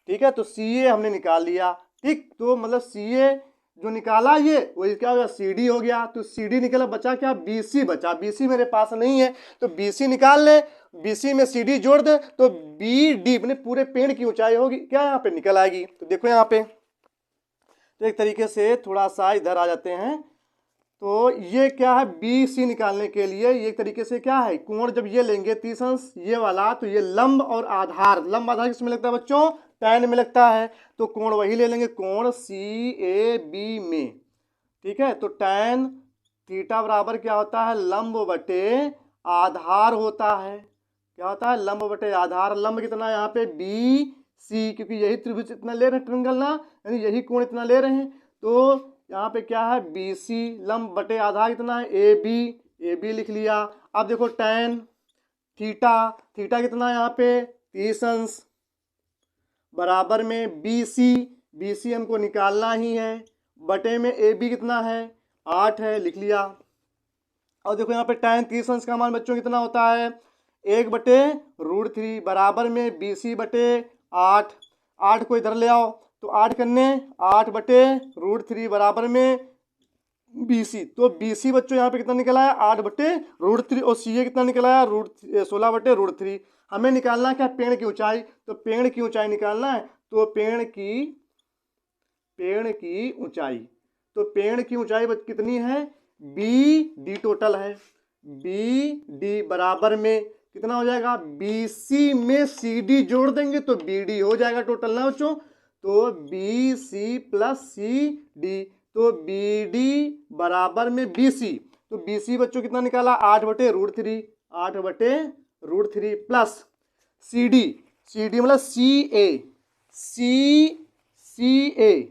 ठीक है, तो सी ए हमने निकाल लिया। ठीक, तो मतलब सी ए जो निकाला ये वही क्या हो गया सी डी हो गया, तो सी डी निकला, बचा क्या बी सी बचा, बी सी मेरे पास नहीं है, तो बी सी निकाल ले, बी सी में सी डी जोड़ दे, तो बी डी अपने पूरे पेड़ की ऊंचाई होगी क्या यहाँ पे निकल आएगी। तो देखो यहाँ पे, तो एक तरीके से थोड़ा सा इधर आ जाते हैं, तो ये क्या है बी सी निकालने के लिए ये एक तरीके से क्या है कोण, जब ये लेंगे 30 अंश ये वाला, तो ये लंब और आधार, लंब आधार किसमें लगता है बच्चों tan में लगता है, तो कोण वही ले लेंगे, कोण सी ए बी में। ठीक है, तो tan थीटा बराबर क्या होता है लंब बटे आधार होता है, क्या होता है लंब बटे आधार, लंब कितना यहाँ पे बी सी, क्योंकि यही त्रिभुज इतना ले रहे हैं ट्रायंगल ना, यानी यही कोण इतना ले रहे हैं, तो यहाँ पे क्या है बी सी, लंब बटे आधार कितना है ए बी लिख लिया। अब देखो tan थीटा कितना है यहाँ पे 30 अंश, बराबर में बी सी हमको निकालना ही है, बटे में ए बी कितना है 8 है, लिख लिया। और देखो यहाँ पे tan 30 अंश का मान बच्चों कितना होता है 1/√3, बराबर में बी सी बटे 8 को इधर ले आओ, तो 8 करने 8/√3 बराबर में बी सी, तो बी सी बच्चों यहाँ पे कितना निकला है 8/√3, और सी ए कितना निकला है 16/√3। हमें निकालना क्या पेड़ की ऊंचाई, तो पेड़ की ऊंचाई निकालना है, तो पेड़ की ऊंचाई, तो पेड़ की ऊंचाई कितनी है बी डी टोटल है, बी डी बराबर में कितना हो जाएगा बी सी में सी डी जोड़ देंगे तो बी डी हो जाएगा टोटल ना बच्चों, तो B C plus C D, तो बी डी बराबर में बी सी, तो बी सी बच्चों कितना निकाला 8/√3 प्लस सी डी मतलब सी ए,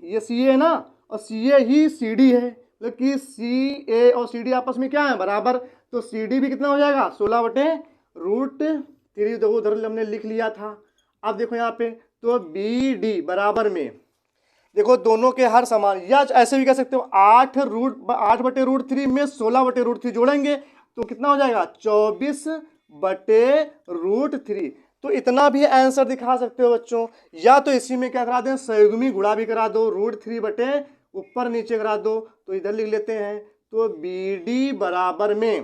ये सी ए है ना, और सी ए ही सी डी है, मतलब कि सी ए और सी डी आपस में क्या है बराबर, तो सी डी भी कितना हो जाएगा 16/√3, देखो उधर हमने लिख लिया था। अब देखो यहाँ पे, तो बी डी बराबर में देखो दोनों के हर समान, या ऐसे भी कह सकते हो 8/√3 में 16/√3 जोड़ेंगे तो कितना हो जाएगा 24/√3। तो इतना भी आंसर दिखा सकते हो बच्चों, या तो इसी में क्या करा दें संयुग्मी गुणा भी करा दो, √3 बटे ऊपर नीचे करा दो, तो इधर लिख लेते हैं, तो बी डी बराबर में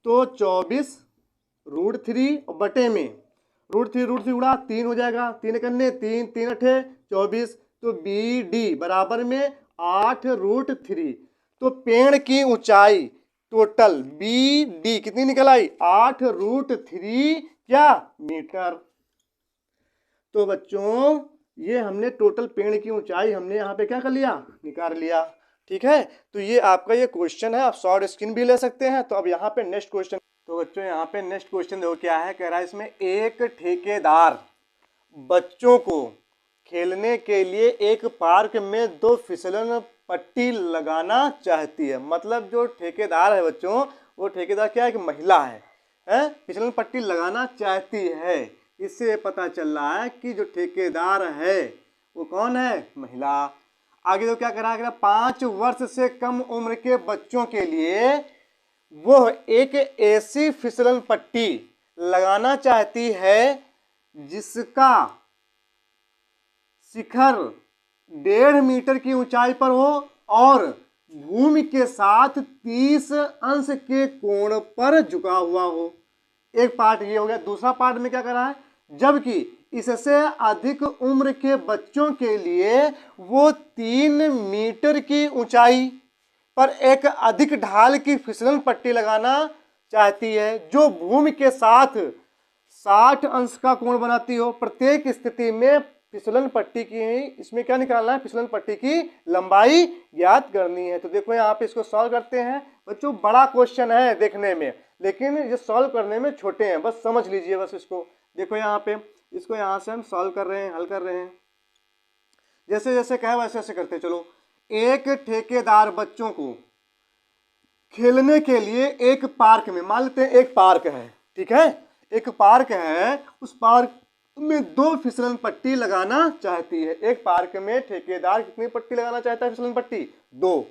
तो 24√3 बटे में √3 गुणा 3 हो जाएगा, 3 करने 3 अठे 24, तो बी डी बराबर में 8√3। तो पेड़ की ऊंचाई टोटल बी डी कितनी निकल आई 8√3 क्या मीटर। तो बच्चों ये हमने टोटल पेड़ की ऊंचाई हमने यहाँ पे क्या कर लिया निकाल लिया। ठीक है, तो ये आपका ये क्वेश्चन है, आप शॉर्ट स्क्रीन भी ले सकते हैं। तो अब यहाँ पे नेक्स्ट क्वेश्चन, तो बच्चों यहाँ पे नेक्स्ट क्वेश्चन देखो क्या है, कह रहा है इसमें एक ठेकेदार बच्चों को खेलने के लिए एक पार्क में 2 फिसलन पट्टी लगाना चाहती है। मतलब जो ठेकेदार है बच्चों, वो ठेकेदार क्या है कि महिला है, फिसलन पट्टी लगाना चाहती है। इससे पता चल रहा है कि जो ठेकेदार है वो कौन है, महिला। आगे तो क्या करा 5 वर्ष से कम उम्र के बच्चों के लिए वह एक ऐसी फिसलन पट्टी लगाना चाहती है जिसका शिखर 1.5 मीटर की ऊंचाई पर हो और भूमि के साथ 30 अंश के कोण पर झुका हुआ हो। एक पार्ट ये हो गया। दूसरा पार्ट में क्या कर रहा है, जबकि इससे अधिक उम्र के बच्चों के लिए वो 3 मीटर की ऊंचाई पर एक अधिक ढाल की फिसलन पट्टी लगाना चाहती है जो भूमि के साथ 60 अंश का कोण बनाती हो। प्रत्येक स्थिति में फिसलन पट्टी की, इसमें क्या निकालना है, फिसलन पट्टी की लंबाई ज्ञात करनी है। तो देखो यहाँ पे इसको सॉल्व करते हैं बच्चों। बड़ा क्वेश्चन है देखने में, लेकिन ये सॉल्व करने में छोटे हैं, बस समझ लीजिए बस इसको। देखो यहाँ पे इसको यहाँ से हम सॉल्व कर रहे हैं, हल कर रहे हैं। जैसे जैसे कहे वैसे वैसे करते चलो। एक ठेकेदार बच्चों को खेलने के लिए एक पार्क में, मान लेते हैं एक पार्क है, ठीक है, एक पार्क है, उस पार्क में 2 फिसलन पट्टी लगाना चाहती है। एक पार्क में ठेकेदार कितनी पट्टी लगाना चाहता है, फिसलन पट्टी 2।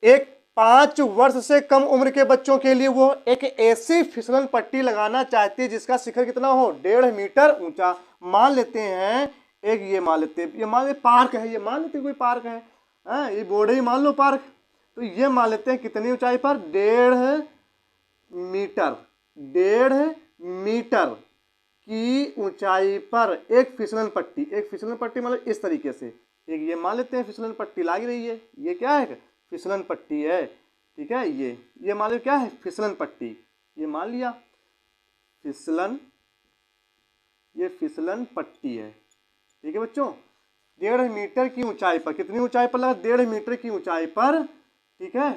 एक 5 वर्ष से कम उम्र के बच्चों के लिए वो एक ऐसी फिसलन पट्टी लगाना चाहती है जिसका शिखर कितना हो, 1.5 मीटर ऊंचा। मान लेते हैं एक ये मान लेते हैं, ये मान लेते पार्क है, ये मान लेते कोई पार्क है, ये बोर्ड ही मान लो पार्क। तो ये मान लेते हैं कितनी ऊंचाई पर, 1.5 मीटर, 1.5 मीटर की ऊंचाई पर एक फिसलन पट्टी। एक फिसलन पट्टी मतलब इस तरीके से, एक ये मान लेते हैं फिसलन पट्टी लग रही है, ये क्या है, फिसलन पट्टी है, ठीक है। ये मान लो क्या है, फिसलन पट्टी, ये मान लिया फिसलन, ये फिसलन पट्टी है, ठीक है बच्चों। 1.5 मीटर की ऊंचाई पर, कितनी ऊंचाई पर लगा, 1.5 मीटर की ऊंचाई पर, ठीक है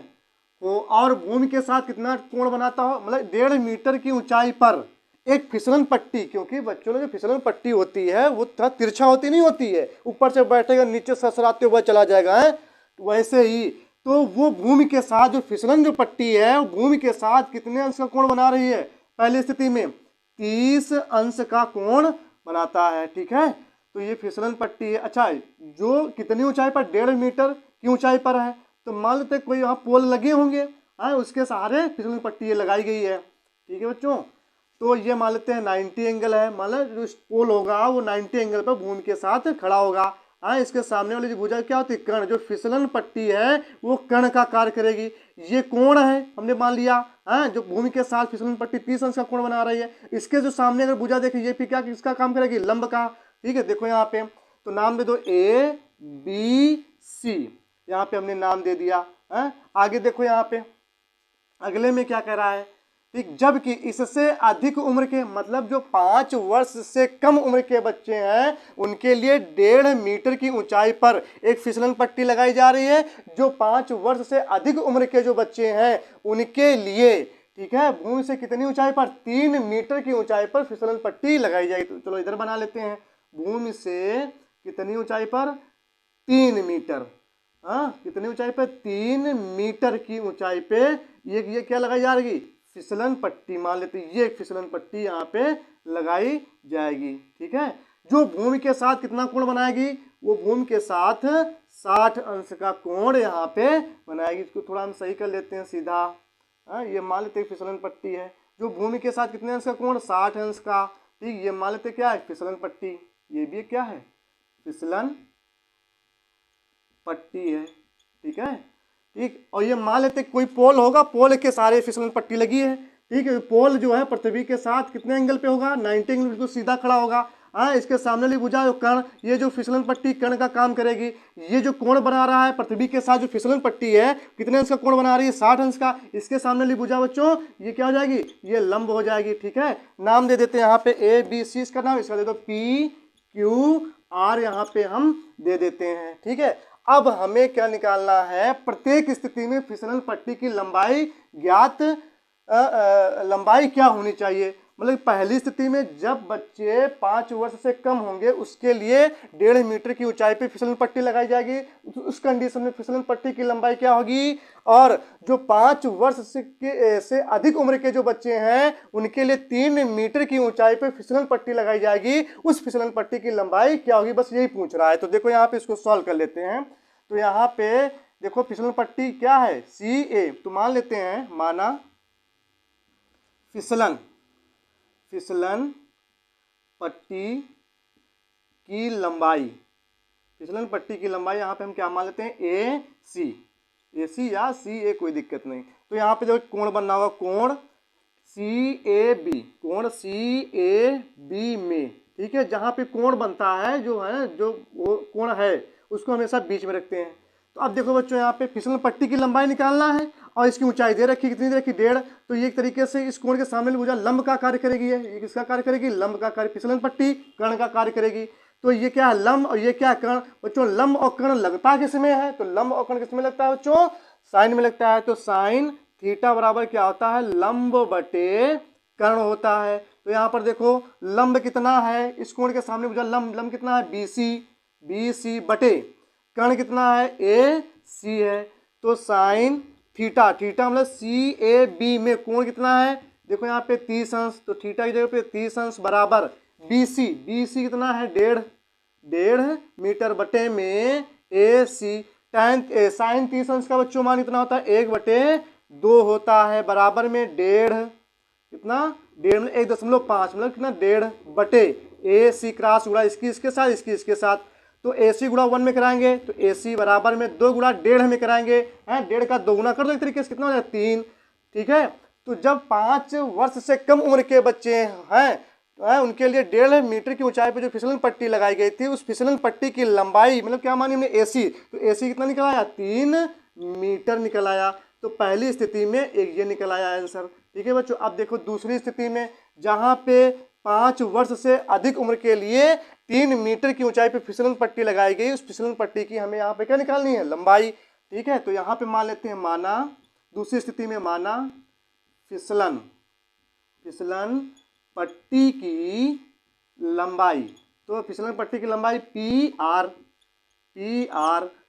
हो, और भूमि के साथ कितना कोण बनाता हो, मतलब 1.5 मीटर की ऊंचाई पर एक फिसलन पट्टी। क्योंकि बच्चों ने जो फिसलन पट्टी होती है वो थोड़ा तिरछा होती नहीं होती है, ऊपर से बैठेगा नीचे सरसराते हुए चला जाएगा, है वैसे ही। तो वो भूमि के साथ जो फिसलन जो पट्टी है वो भूमि के साथ कितने अंश का कोण बना रही है, पहली स्थिति में 30 अंश का कोण बनाता है, ठीक है। तो ये फिसलन पट्टी है। अच्छा, जो कितनी ऊंचाई पर, 1.5 मीटर की ऊंचाई पर है। तो मान लेते कोई वहाँ पोल लगे होंगे, उसके सहारे फिसलन पट्टी ये लगाई गई है, ठीक है बच्चों। तो ये मान लेते हैं 90 एंगल है, मान लो जो पोल होगा वो 90 एंगल पर भूमि के साथ खड़ा होगा। इसके सामने वाली जो भुजा क्या होती है, कर्ण। जो फिसलन पट्टी है वो कर्ण का कार्य करेगी। ये कोण है हमने मान लिया, जो भूमि के साथ फिसलन पट्टी 30 अंश का कोण बना रही है। इसके जो सामने अगर भुजा देखें, ये क्या किसका काम करेगी, लंब का, ठीक है। देखो यहाँ पे तो नाम दे दो ABC, यहाँ पे हमने नाम दे दिया। आगे देखो यहाँ पे अगले में क्या कह रहा है, ठीक। जबकि इससे अधिक उम्र के, मतलब जो 5 वर्ष से कम उम्र के बच्चे हैं उनके लिए 1.5 मीटर की ऊंचाई पर एक फिसलन पट्टी लगाई जा रही है। जो 5 वर्ष से अधिक उम्र के जो बच्चे हैं उनके लिए, ठीक है, भूमि से कितनी ऊंचाई पर, 3 मीटर की ऊंचाई पर फिसलन पट्टी लगाई जाएगी। तो चलो इधर बना लेते हैं, भूमि से कितनी ऊंचाई पर, 3 मीटर, कितनी ऊंचाई पर, 3 मीटर की ऊंचाई पे ये क्या लगाई जा रही, फिसलन पट्टी मान लेते हैं। ये फिसलन पट्टी यहाँ पे लगाई जाएगी, ठीक है। जो भूमि के साथ कितना कोण बनाएगी, वो भूमि के साथ 60 अंश का कोण यहाँ पे बनाएगी। इसको थोड़ा हम सही कर लेते हैं सीधा। ये मान लेते हैं फिसलन पट्टी है, जो भूमि के साथ कितने अंश का कोण, 60 अंश का, ठीक। ये मान लेते क्या है, फिसलन पट्टी। ये भी क्या है, फिसलन पट्टी है, ठीक है, ठीक। और ये मान लेते कोई पोल होगा, पोल के सारे फिसलन पट्टी लगी है, ठीक है। पोल जो है पृथ्वी के साथ कितने एंगल पे होगा, 90 एंगल, बिल्कुल सीधा खड़ा होगा। इसके सामने वाली भुजा जो कर्ण, ये जो फिसलन पट्टी कर्ण का काम करेगी। ये जो कोण बना रहा है पृथ्वी के साथ जो फिसलन पट्टी है, कितने अंश का कोण बना रही है, 60 अंश का। इसके सामने वाली भुजा बच्चों ये क्या हो जाएगी, ये लंब हो जाएगी, ठीक है। नाम दे देते हैं यहाँ पे ABC इसका नाम, इसका दे दो PQR यहाँ पे हम दे देते हैं, ठीक है। अब हमें क्या निकालना है, प्रत्येक स्थिति में फिसलन पट्टी की लंबाई ज्ञात, लंबाई क्या होनी चाहिए। मतलब पहली स्थिति में जब बच्चे 5 वर्ष से कम होंगे उसके लिए 1.5 मीटर की ऊंचाई पे फिसलन पट्टी लगाई जाएगी। उस कंडीशन में फिसलन पट्टी की लंबाई क्या होगी। और जो 5 वर्ष से अधिक उम्र के जो बच्चे हैं उनके लिए 3 मीटर की ऊंचाई पे फिसलन पट्टी लगाई जाएगी। उस फिसलन पट्टी की लंबाई क्या होगी, बस यही पूछ रहा है। तो देखो यहाँ पे इसको सॉल्व कर लेते हैं। तो यहाँ पे देखो फिसलन पट्टी क्या है, CA, तो मान लेते हैं, माना फिसलन फिसलन पट्टी की लंबाई, फिसलन पट्टी की लंबाई यहाँ पे हम क्या मान लेते हैं, ए सी या सी ए, कोई दिक्कत नहीं। तो यहाँ पे जो कोण बनना होगा, कोण सी ए बी में, ठीक है। जहाँ पे कोण बनता है जो है, जो वो कोण है उसको हमेशा बीच में रखते हैं। तो अब देखो बच्चों, यहाँ पे फिसलन पट्टी की लंबाई निकालना है और इसकी ऊंचाई दे रखी, कितनी दे रखी, 1.5। तो ये एक तरीके से इस कोण के सामने वाली भुजा लंब का कार्य करेगी, ये किसका कार्य करेगी, लंब का कार्य, फिसलन पट्टी कर्ण का कार्य करेगी। तो ये क्या है, लंब, और ये क्या है, कर्ण। बच्चों लंब और कर्ण लगता किस में है, तो लंब और कर्ण किस में लगता है बच्चों, साइन में लगता है। तो साइन थीटा बराबर क्या होता है, लंब बटे कर्ण होता है। तो यहाँ पर देखो लंब कितना है, इस कोण के सामने भुजा लंब कितना है, बी सी बटे कर्ण कितना है, ए सी है। तो साइन थीटा मतलब सी ए बी में कोण कितना है, देखो यहाँ पे 30 अंश, तो थीटा की जगह पे 30 अंश बराबर बी सी कितना है, 1.5 मीटर बटे में ए सी। साइन 30 अंश का बच्चों मान कितना होता है, 1/2 होता है, बराबर में 1.5, कितना 1.5 में 1.5 मतलब कितना, 1.5 बटे ए सी, क्रॉस गुणा इसकी इसके साथ, इसकी इसके साथ। तो ए सी गुणा 1 में कराएंगे तो ए सी बराबर में 2 गुणा 1.5 में कराएंगे, 1.5 का 2 गुना कर दो, एक तरीके से कितना हो जाए, 3, ठीक है। तो जब 5 वर्ष से कम उम्र के बच्चे हैं उनके लिए 1.5 मीटर की ऊंचाई पर जो फिसलन पट्टी लगाई गई थी, उस फिसलन पट्टी की लंबाई मतलब क्या मानी हमने, ए सी। तो ए सी कितना निकल आया, 3 मीटर निकल आया। तो पहली स्थिति में एक ये निकल आया आंसर, ठीक है बच्चों। अब देखो दूसरी स्थिति में, जहाँ पे 5 वर्ष से अधिक उम्र के लिए 3 मीटर की ऊंचाई पे फिसलन पट्टी लगाई गई, उस फिसलन पट्टी की हमें यहाँ पे क्या निकालनी है, लंबाई, ठीक है। तो यहाँ पे मान लेते हैं, माना दूसरी स्थिति में, माना फिसलन पट्टी की लंबाई, तो फिसलन पट्टी की लंबाई पी आर,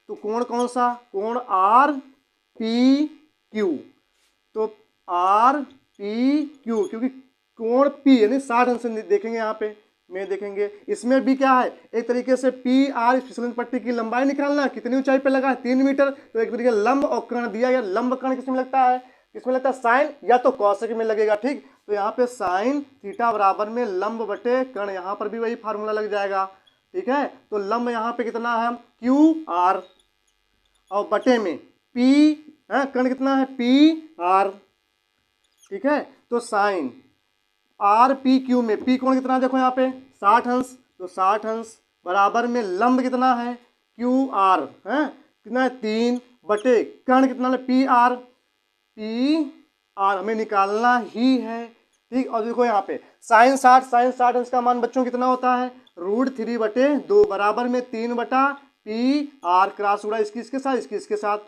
तो कोण कौन सा, कोण आर पी क्यू। तो आर पी क्यू, क्योंकि कोण पी यानी 60 अंश देखेंगे यहाँ पे में, देखेंगे इसमें भी क्या है, एक तरीके से पी आर फिसलन पट्टी की लंबाई निकालना, कितनी ऊंचाई पे लगा है, 3 मीटर। तो एक तरीके लंब और कर्ण दिया गया, लंब कर्ण किसमें लगता है, किसमें लगता है, साइन या तो कॉसेक में लगेगा, ठीक। तो यहाँ पे साइन थीटा बराबर में लंब बटे कर्ण, यहाँ पर भी वही फार्मूला लग जाएगा, ठीक है। तो लंब यहाँ पे कितना है, क्यू आर, और बटे में पी है, कर्ण कितना है, पी आर, ठीक है। तो साइन आर पी क्यू में पी कोण कितना है, देखो यहाँ पे 60 अंश, तो 60 अंश बराबर में लंब कितना है, क्यू आर है, कितना है, 3 बटे कर्ण कितना है, पी आर हमें निकालना ही है, ठीक। और देखो यहाँ पे साइन 60 अंश का मान बच्चों कितना होता है, √3/2 बराबर में 3 बटा पी आर, क्रॉस गुणा इसकी इसके साथ, इसकी इसके साथ,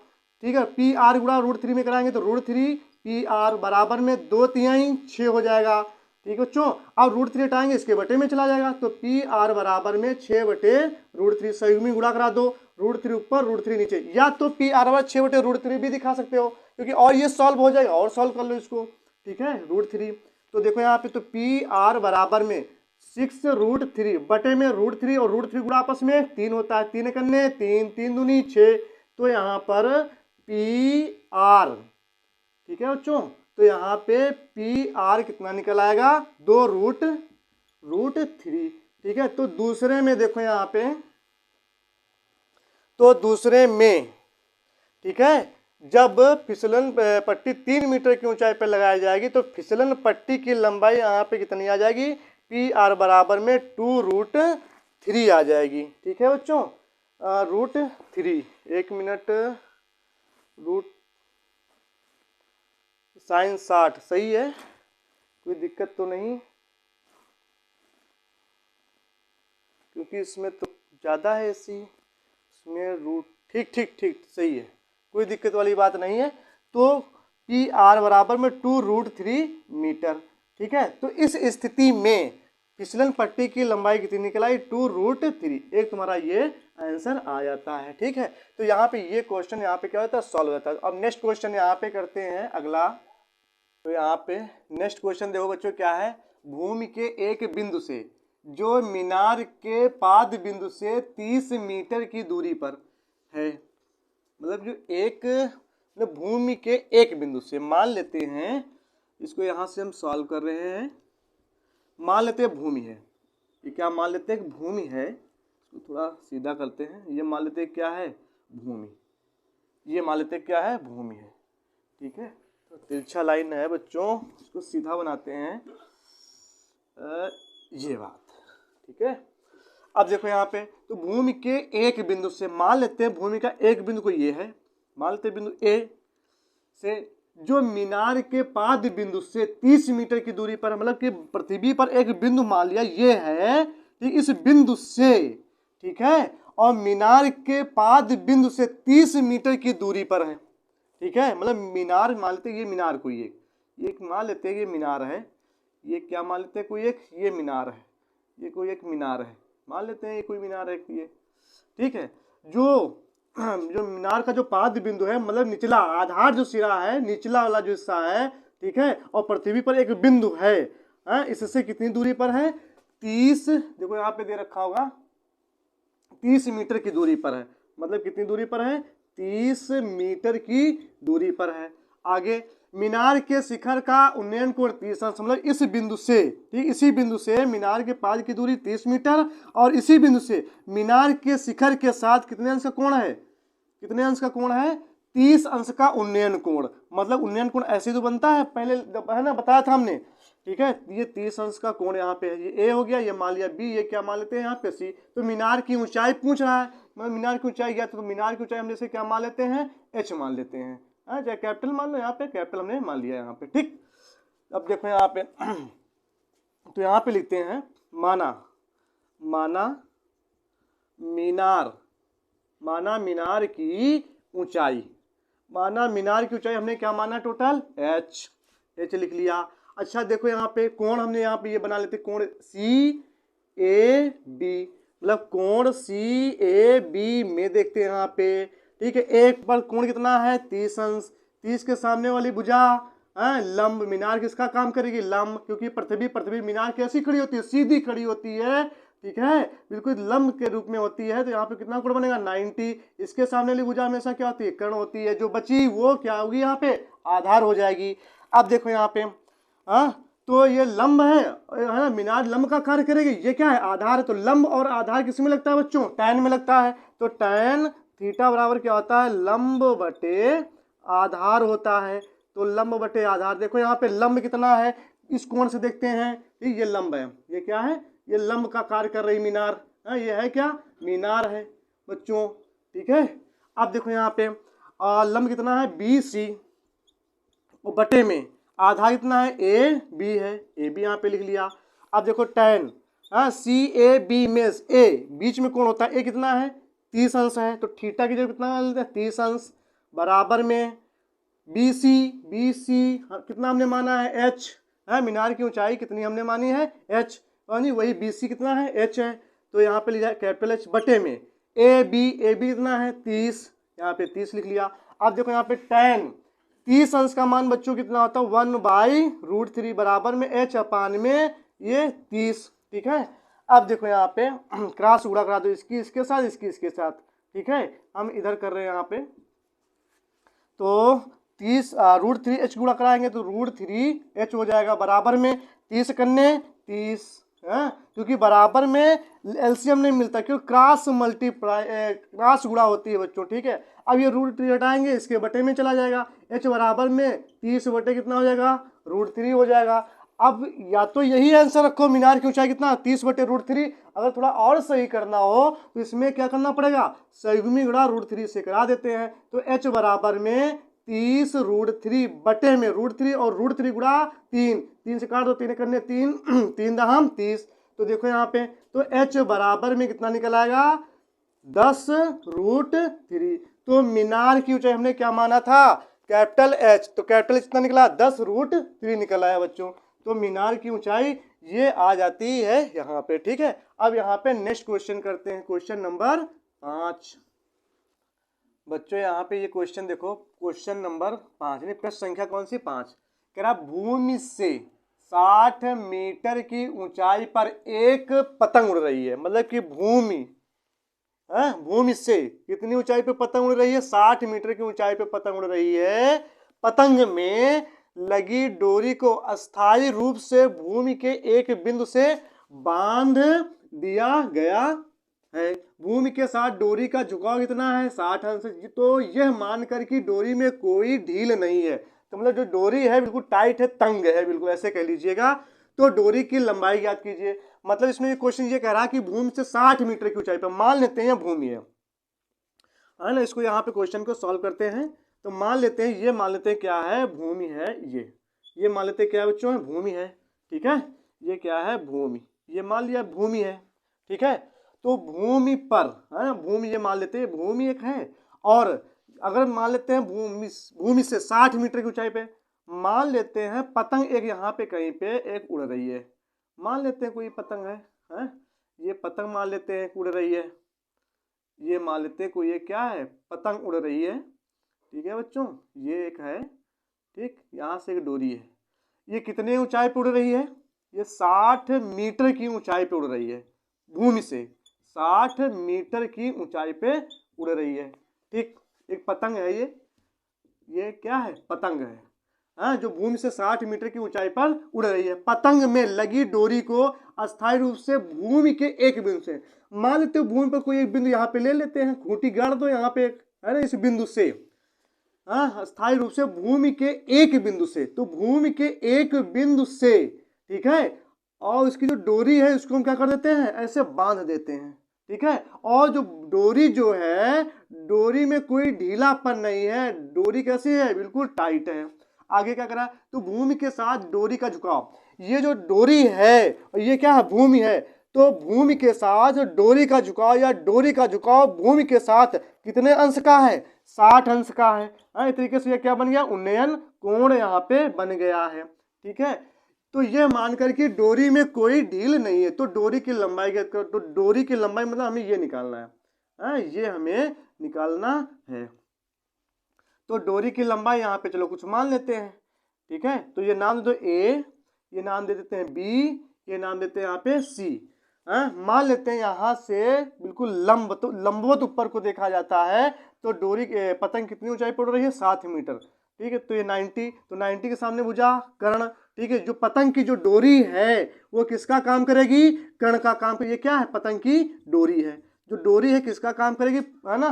ठीक है। पी आर गुणा √3 में कराएंगे तो √3 पी आर बराबर में 2×3 6 हो जाएगा, ठीक है बच्चों। अब √3 हटाएंगे, इसके बटे में चला जाएगा, तो पी आर बराबर में 6/√3, सही में गुणा करा दो, √3 ऊपर √3 नीचे, या तो पी आर बराबर 6/√3 भी दिखा सकते हो, क्योंकि और ये सॉल्व हो जाएगा, और सॉल्व कर लो इसको, ठीक है, √3। तो देखो यहाँ पे, तो पी आर बराबर में 6√3 बटे में √3, और √3 गुणा आपस में 3 होता है, 3 करने 3, 3 दूनी 6। तो यहाँ पर पी आर, ठीक है बच्चों, तो यहाँ पे पी आर कितना निकल आएगा, 2√3, ठीक है। तो दूसरे में देखो यहाँ पे, तो दूसरे में, ठीक है, जब फिसलन पट्टी 3 मीटर की ऊंचाई पर लगाई जाएगी तो फिसलन पट्टी की लंबाई यहाँ पे कितनी आ जाएगी, पी आर बराबर में 2√3 आ जाएगी, ठीक है बच्चों, √3, 1 मिनट, साइन 60 सही है, कोई दिक्कत तो नहीं, क्योंकि इसमें तो ज़्यादा है सी, इसमें ठीक सही है, कोई दिक्कत वाली बात नहीं है। तो पी आर बराबर में 2√3 मीटर, ठीक है। तो इस स्थिति में फिसलन पट्टी की लंबाई कितनी निकल आई, 2√3, एक तुम्हारा ये आंसर आ जाता है, ठीक है। तो यहाँ पे ये क्वेश्चन यहाँ पे क्या होता है, सॉल्व होता है। अब नेक्स्ट क्वेश्चन यहाँ पे करते हैं अगला। तो यहाँ पे नेक्स्ट क्वेश्चन देखो बच्चों क्या है, भूमि के एक बिंदु से जो मीनार के पाद बिंदु से 30 मीटर की दूरी पर है, मतलब जो एक, मतलब भूमि के एक बिंदु से मान लेते हैं इसको यहाँ से हम सॉल्व कर रहे हैं। मान लेते हैं भूमि है, ये क्या मान लेते हैं कि भूमि है, इसको थोड़ा सीधा करते हैं। ये मान लेते हैं क्या है, भूमि। ये मान लेते हैं क्या है, भूमि है। ठीक है, तो तिरछा लाइन है बच्चों, इसको सीधा बनाते हैं। ये बात ठीक है। अब देखो यहाँ पे, तो भूमि के एक बिंदु से, मान लेते हैं भूमि का एक बिंदु को ये है, मान लेते हैं बिंदु ए से जो मीनार के पाद बिंदु से 30 मीटर की दूरी पर, मतलब कि पृथ्वी पर एक बिंदु मान लिया ये है, ठीक, इस बिंदु से, ठीक है, और मीनार के पाद बिंदु से 30 मीटर की दूरी पर है। ठीक है, मतलब मीनार मान लेते हैं, ये मीनार कोई एक मान लेते हैं, ये मीनार है, ये क्या मान लेते हैं, कोई एक, ये मीनार है, ये कोई एक मीनार है, मान लेते हैं ये कोई मीनार है ये। ठीक है, जो मीनार का जो पाद बिंदु है, मतलब निचला आधार जो सिरा है, निचला वाला जो हिस्सा है, ठीक है, और पृथ्वी पर एक बिंदु है, इससे कितनी दूरी पर है, 30, देखो यहाँ पे दे रखा होगा 30 मीटर की दूरी पर है। मतलब कितनी दूरी पर है, 30 मीटर की दूरी पर है। आगे, मीनार के शिखर का उन्नयन कोण 30 अंश, मतलब इस बिंदु से, ठीक, इसी बिंदु से मीनार के पाद की दूरी 30 मीटर, और इसी बिंदु से मीनार के शिखर के साथ कितने अंश का कोण है, कितने अंश का कोण है, 30 अंश का उन्नयन कोण। मतलब उन्नयन कोण ऐसे तो बनता है, पहले है ना, बताया था हमने। ठीक है, ये 30 अंश का कोण यहाँ पे है, ये ए हो गया, ये मान लिया बी, ये क्या मान लेते हैं यहाँ पे सी। तो मीनार की ऊंचाई पूछ रहा है, मैं मीनार की ऊंचाई गया तो मीनार की ऊंचाई हम जैसे क्या मान लेते हैं, एच मान लेते हैं, चाहे कैपिटल मान लो, यहाँ पे कैपिटल हमने मान लिया यहाँ पे। ठीक, अब देखो यहाँ पे तो यहाँ पे लिखते हैं माना मीनार की ऊंचाई, माना मीनार की ऊंचाई हमने क्या माना, टोटल एच लिख लिया। अच्छा देखो यहाँ पे कोण हमने यहाँ पे ये बना लेते, कोण सी ए बी, मतलब कोण सी ए बी में देखते हैं यहाँ पे। ठीक है, एक पर कोण कितना है, 30 अंश, 30 के सामने वाली भुजा लंब, मीनार किसका काम करेगी, लंब, क्योंकि पृथ्वी मीनार कैसी खड़ी होती है, सीधी खड़ी होती है। ठीक है, बिल्कुल लंब के रूप में होती है, तो यहाँ पे कितना कोण बनेगा, 90। इसके सामने वाली भुजा हमेशा क्या होती है, कर्ण होती है, जो बची वो क्या होगी, यहाँ पे आधार हो जाएगी। अब देखो यहाँ पे, तो ये लंब है ना, मीनार लंब का कार्य करेगी, ये क्या है, आधार है। तो लंब और आधार किस में लगता है बच्चों, टैन में लगता है। तो टैन थीटा बराबर क्या होता है, लंब बटे आधार होता है। तो लंब बटे आधार, देखो यहाँ पे लंब कितना है, इस कोण से देखते हैं, ये लंब है, ये क्या है, ये लंब का कार्य कर रही मीनार, ये है क्या, मीनार है बच्चों। ठीक है, अब देखो यहाँ पे लंब कितना है, बी सी, बटे में आधार कितना है, ए बी है, ए बी यहाँ पे लिख लिया। अब देखो टैन सी ए बी में ए बीच में कोण होता है, ए कितना है, 30 अंश है, तो थीटा की जगह कितना लेते हैं, 30 अंश, बराबर में बी सी कितना हमने माना है, एच है, मीनार की ऊंचाई कितनी हमने मानी है, एच, यानी वही बी सी कितना है, एच है। तो यहाँ पे लिखा है कैपिटल एच, बटे में ए बी कितना है, 30, यहाँ पे 30 लिख लिया। अब देखो यहाँ पे टैन 30 अंश का मान बच्चों कितना होता है, 1/√3 बराबर में एच अपान में ये 30। ठीक है, अब देखो यहाँ पे क्रॉस गुणा करा दो, इसकी इसके साथ, इसकी इसके साथ। ठीक है, हम इधर कर रहे हैं यहाँ पे, तो 30 √3 एच गुणा कराएंगे तो √3 एच हो जाएगा, बराबर में 30 करने 30, क्योंकि बराबर में एलसीएम नहीं मिलता, क्योंकि क्रॉस गुणा होती है बच्चों। ठीक है, अब ये √3 हटाएंगे, इसके बटे में चला जाएगा, एच बराबर में 30 बटे कितना हो जाएगा, √3 हो जाएगा। अब या तो यही आंसर रखो, मीनार की ऊंचाई कितना, 30 बटे √3। अगर थोड़ा और सही करना हो तो इसमें क्या करना पड़ेगा, संयुग्मी गुणा √3 से करा देते हैं। तो एच बराबर में 30 √3 बटे में √3 और √3 गुणा 3 से काट दो, 3 करने 3 3 दहम 30। तो देखो यहाँ पे, तो एच बराबर में कितना निकल आएगा, 10 √3। तो मीनार की ऊंचाई हमने क्या माना था, कैपिटल एच, तो कैपिटल कितना निकला, 10 √3 निकल आया बच्चों। तो मीनार की ऊंचाई ये आ जाती है यहाँ पे। ठीक है, अब यहाँ पे नेक्स्ट क्वेश्चन करते हैं, क्वेश्चन नंबर 5 बच्चों। यहाँ पे ये क्वेश्चन देखो, क्वेश्चन नंबर 5, यानी प्रश्न संख्या कौन सी, 5, कह रहा भूमि से 60 मीटर की ऊंचाई पर एक पतंग उड़ रही है। मतलब कि भूमि से कितनी ऊंचाई पे पतंग उड़ रही है, 60 मीटर की ऊंचाई पे पतंग उड़ रही है। पतंग में लगी डोरी को अस्थायी रूप से भूमि के एक बिंदु से बांध दिया गया है। भूमि के साथ डोरी का झुकाव कितना है 60 अंश। तो यह मानकर कि डोरी में कोई ढील नहीं है, तो मतलब जो डोरी है बिल्कुल टाइट है, तंग है, बिल्कुल ऐसे कह लीजिएगा। तो डोरी की लंबाई ज्ञात कीजिए। मतलब इसमें क्वेश्चन ये कह रहा है कि भूमि से 60 मीटर की ऊंचाई पर, मान लेते हैं भूमि है ना, इसको यहाँ पे क्वेश्चन को सॉल्व करते हैं। तो मान लेते हैं, ये मान लेते हैं क्या है, भूमि है। ये मान लेते हैं क्या है बच्चों, है भूमि है। ठीक है, ये क्या है, भूमि, ये मान लिया भूमि है। ठीक है, तो भूमि पर है ना, भूमि ये मान लेते हैं भूमि एक है। और अगर मान लेते हैं भूमि से 60 मीटर की ऊंचाई पे, मान लेते हैं पतंग एक यहाँ पे कहीं पे एक उड़ रही है। मान लेते हैं कोई पतंग है? ये पतंग मान लेते हैं उड़ रही है। ये मान लेते हैं कोई ये क्या है, पतंग उड़ रही है। ठीक है बच्चों, ये एक है। ठीक, यहाँ से एक डोरी है। ये कितने ऊंचाई पे उड़ रही है, ये 60 मीटर की ऊंचाई पे उड़ रही है। भूमि से 60 मीटर की ऊंचाई पे उड़ रही है। ठीक, एक पतंग है ये क्या है, पतंग है। हाँ, जो भूमि से 60 मीटर की ऊंचाई पर उड़ रही है। पतंग में लगी डोरी को अस्थायी रूप से भूमि के एक बिंदु से, मान लेते हो भूमि पर कोई एक बिंदु यहाँ पे ले लेते हैं, खूंटी गाड़ दो यहाँ पे एक, है ना, इस बिंदु से, हाँ, अस्थायी रूप से भूमि के एक बिंदु से। तो भूमि के एक बिंदु से, ठीक है, और इसकी जो डोरी है इसको हम क्या कर देते हैं, ऐसे बांध देते हैं। ठीक है, और जो डोरी जो है, डोरी में कोई ढीलापन नहीं है, डोरी कैसी है, बिल्कुल टाइट है। आगे क्या करा, तो भूमि के साथ डोरी का झुकाव, ये जो डोरी है और ये क्या है, भूमि है। तो भूमि के साथ डोरी का झुकाव या डोरी का झुकाव भूमि के साथ कितने अंश का है, 60 अंश का है। इस तरीके से ये क्या बन गया, उन्नयन कोण यहाँ पे बन गया है। ठीक है, तो ये मानकर कि डोरी में कोई ढील नहीं है, तो डोरी की लंबाई क्या, तो डोरी की लंबाई मतलब हमें ये निकालना है, ये हमें निकालना है। तो डोरी की लंबाई यहाँ पे चलो कुछ मान लेते हैं। ठीक है, तो ये नाम दे दो ए, ये नाम दे देते हैं बी, ये नाम देते हैं यहाँ पे सी। मान लेते हैं यहाँ से बिल्कुल लंबवत ऊपर को देखा जाता है, तो डोरी पतंग कितनी ऊंचाई पर उड़ रही है, 60 मीटर। ठीक है, तो ये 90, तो 90 के सामने भुजा कर्ण। ठीक है, जो पतंग की जो डोरी है वो किसका काम करेगी, कर्ण का काम करेगी। ये क्या है, पतंग की डोरी है। जो डोरी है किसका काम करेगी, है ना,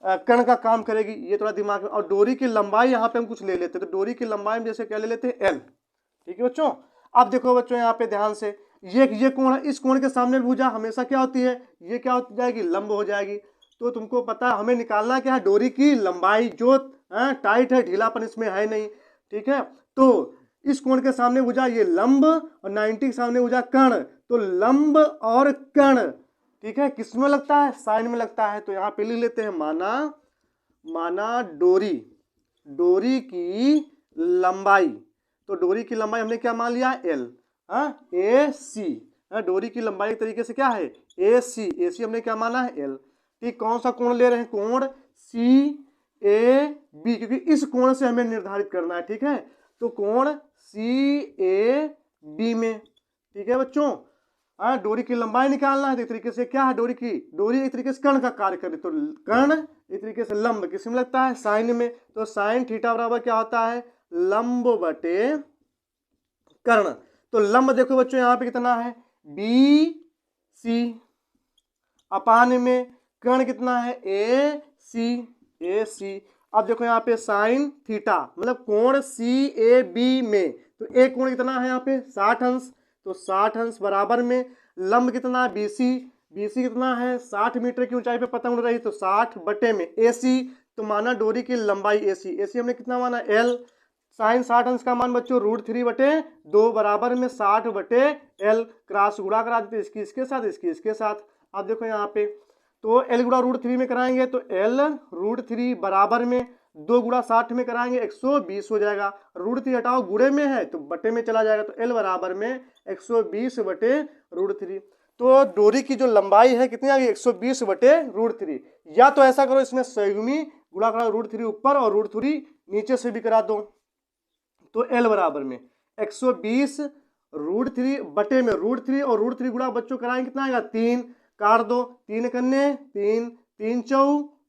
कर्ण का काम करेगी। ये थोड़ा दिमाग में, और डोरी की लंबाई यहाँ पे हम कुछ ले लेते हैं, तो डोरी की लंबाई में जैसे क्या ले लेते हैं, एल। ठीक है बच्चों, अब देखो बच्चों यहाँ पे ध्यान से, ये कोण है, इस कोण के सामने भुजा हमेशा क्या होती है, ये क्या हो जाएगी, लंब हो जाएगी। तो तुमको पता है हमें निकालना क्या है, डोरी की लंबाई, जो टाइट है, ढीलापन इसमें है नहीं। ठीक है, तो इस कोण के सामने भुजा ये लंब, और 90 के सामने भुजा कर्ण, तो लंब और कर्ण, ठीक है, किस में लगता है, साइन में लगता है। तो यहाँ पे लिख लेते हैं माना डोरी की लंबाई। तो डोरी की लंबाई हमने क्या मान लिया, एल, ए सी। डोरी की लंबाई एक तरीके से क्या है, ए सी हमने क्या माना है, एल। ठीक, कौन सा कोण ले रहे हैं, कोण सी ए बी, क्योंकि इस कोण से हमें निर्धारित करना है। ठीक है, तो कोण सी ए बी में। ठीक है बच्चों, डोरी की लंबाई निकालना है, तो एक तरीके से क्या है, डोरी एक तरीके से कर्ण का कार्य करे, तो कर्ण एक तरीके से लंब किस में लगता है, साइन में। तो साइन थीटा बराबर क्या होता है, लंब बटे कर्ण। तो लंब देखो बच्चों यहाँ पे कितना है, बी सी, अपान में कर्ण कितना है, ए सी। अब देखो यहाँ पे साइन थीटा मतलब कोण सी ए बी में, तो एक कोण कितना है यहाँ पे 60 अंश, तो 60 अंश बराबर में लंब कितना है, बीसी कितना है, 60 मीटर की ऊंचाई पे पतंग उड़ रही, तो 60 बटे में एसी। तो माना डोरी की लंबाई एसी हमने कितना माना, एल। साइन 60 अंश का मान बच्चों √3/2 बराबर में 60 बटे एल। क्रॉस गुणा करा देते इसकी इसके साथ, इसकी इसके साथ। अब देखो यहाँ पे, तो एल गुणा √3 में कराएंगे तो एल √3 बराबर में 2 गुणा 60 में कराएंगे 120 हो जाएगा। √3 हटाओ, गुणे में है तो बटे में चला जाएगा, तो एल बराबर में 120 बटे √3। तो डोरी की जो लंबाई है कितनी आ गई, 120 बटे √3। या तो ऐसा करो, इसमें संयुग्मी गुणा करा, √3 ऊपर और √3 नीचे से भी करा दो, तो एल बराबर में 120 √3 बटे में √3 और √3 गुणा बच्चों कराएंगे कितना आएगा, 3 काट दो, 3 करने 3 3 चौ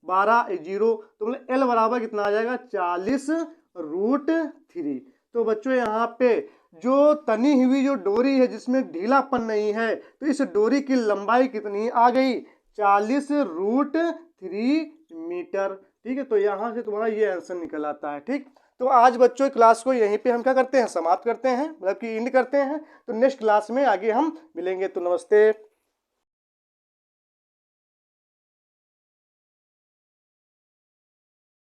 12 0, तो मतलब एल बराबर कितना आ जाएगा 40 √3। तो बच्चों यहाँ पे जो तनी हुई जो डोरी है जिसमें ढीलापन नहीं है, तो इस डोरी की लंबाई कितनी आ गई, 40√3 मीटर। ठीक है, तो यहाँ से तुम्हारा ये आंसर निकल आता है। ठीक, तो आज बच्चों क्लास को यहीं पे हम क्या करते हैं, समाप्त करते हैं, मतलब कि एंड करते हैं। तो नेक्स्ट क्लास में आगे हम मिलेंगे। तो नमस्ते।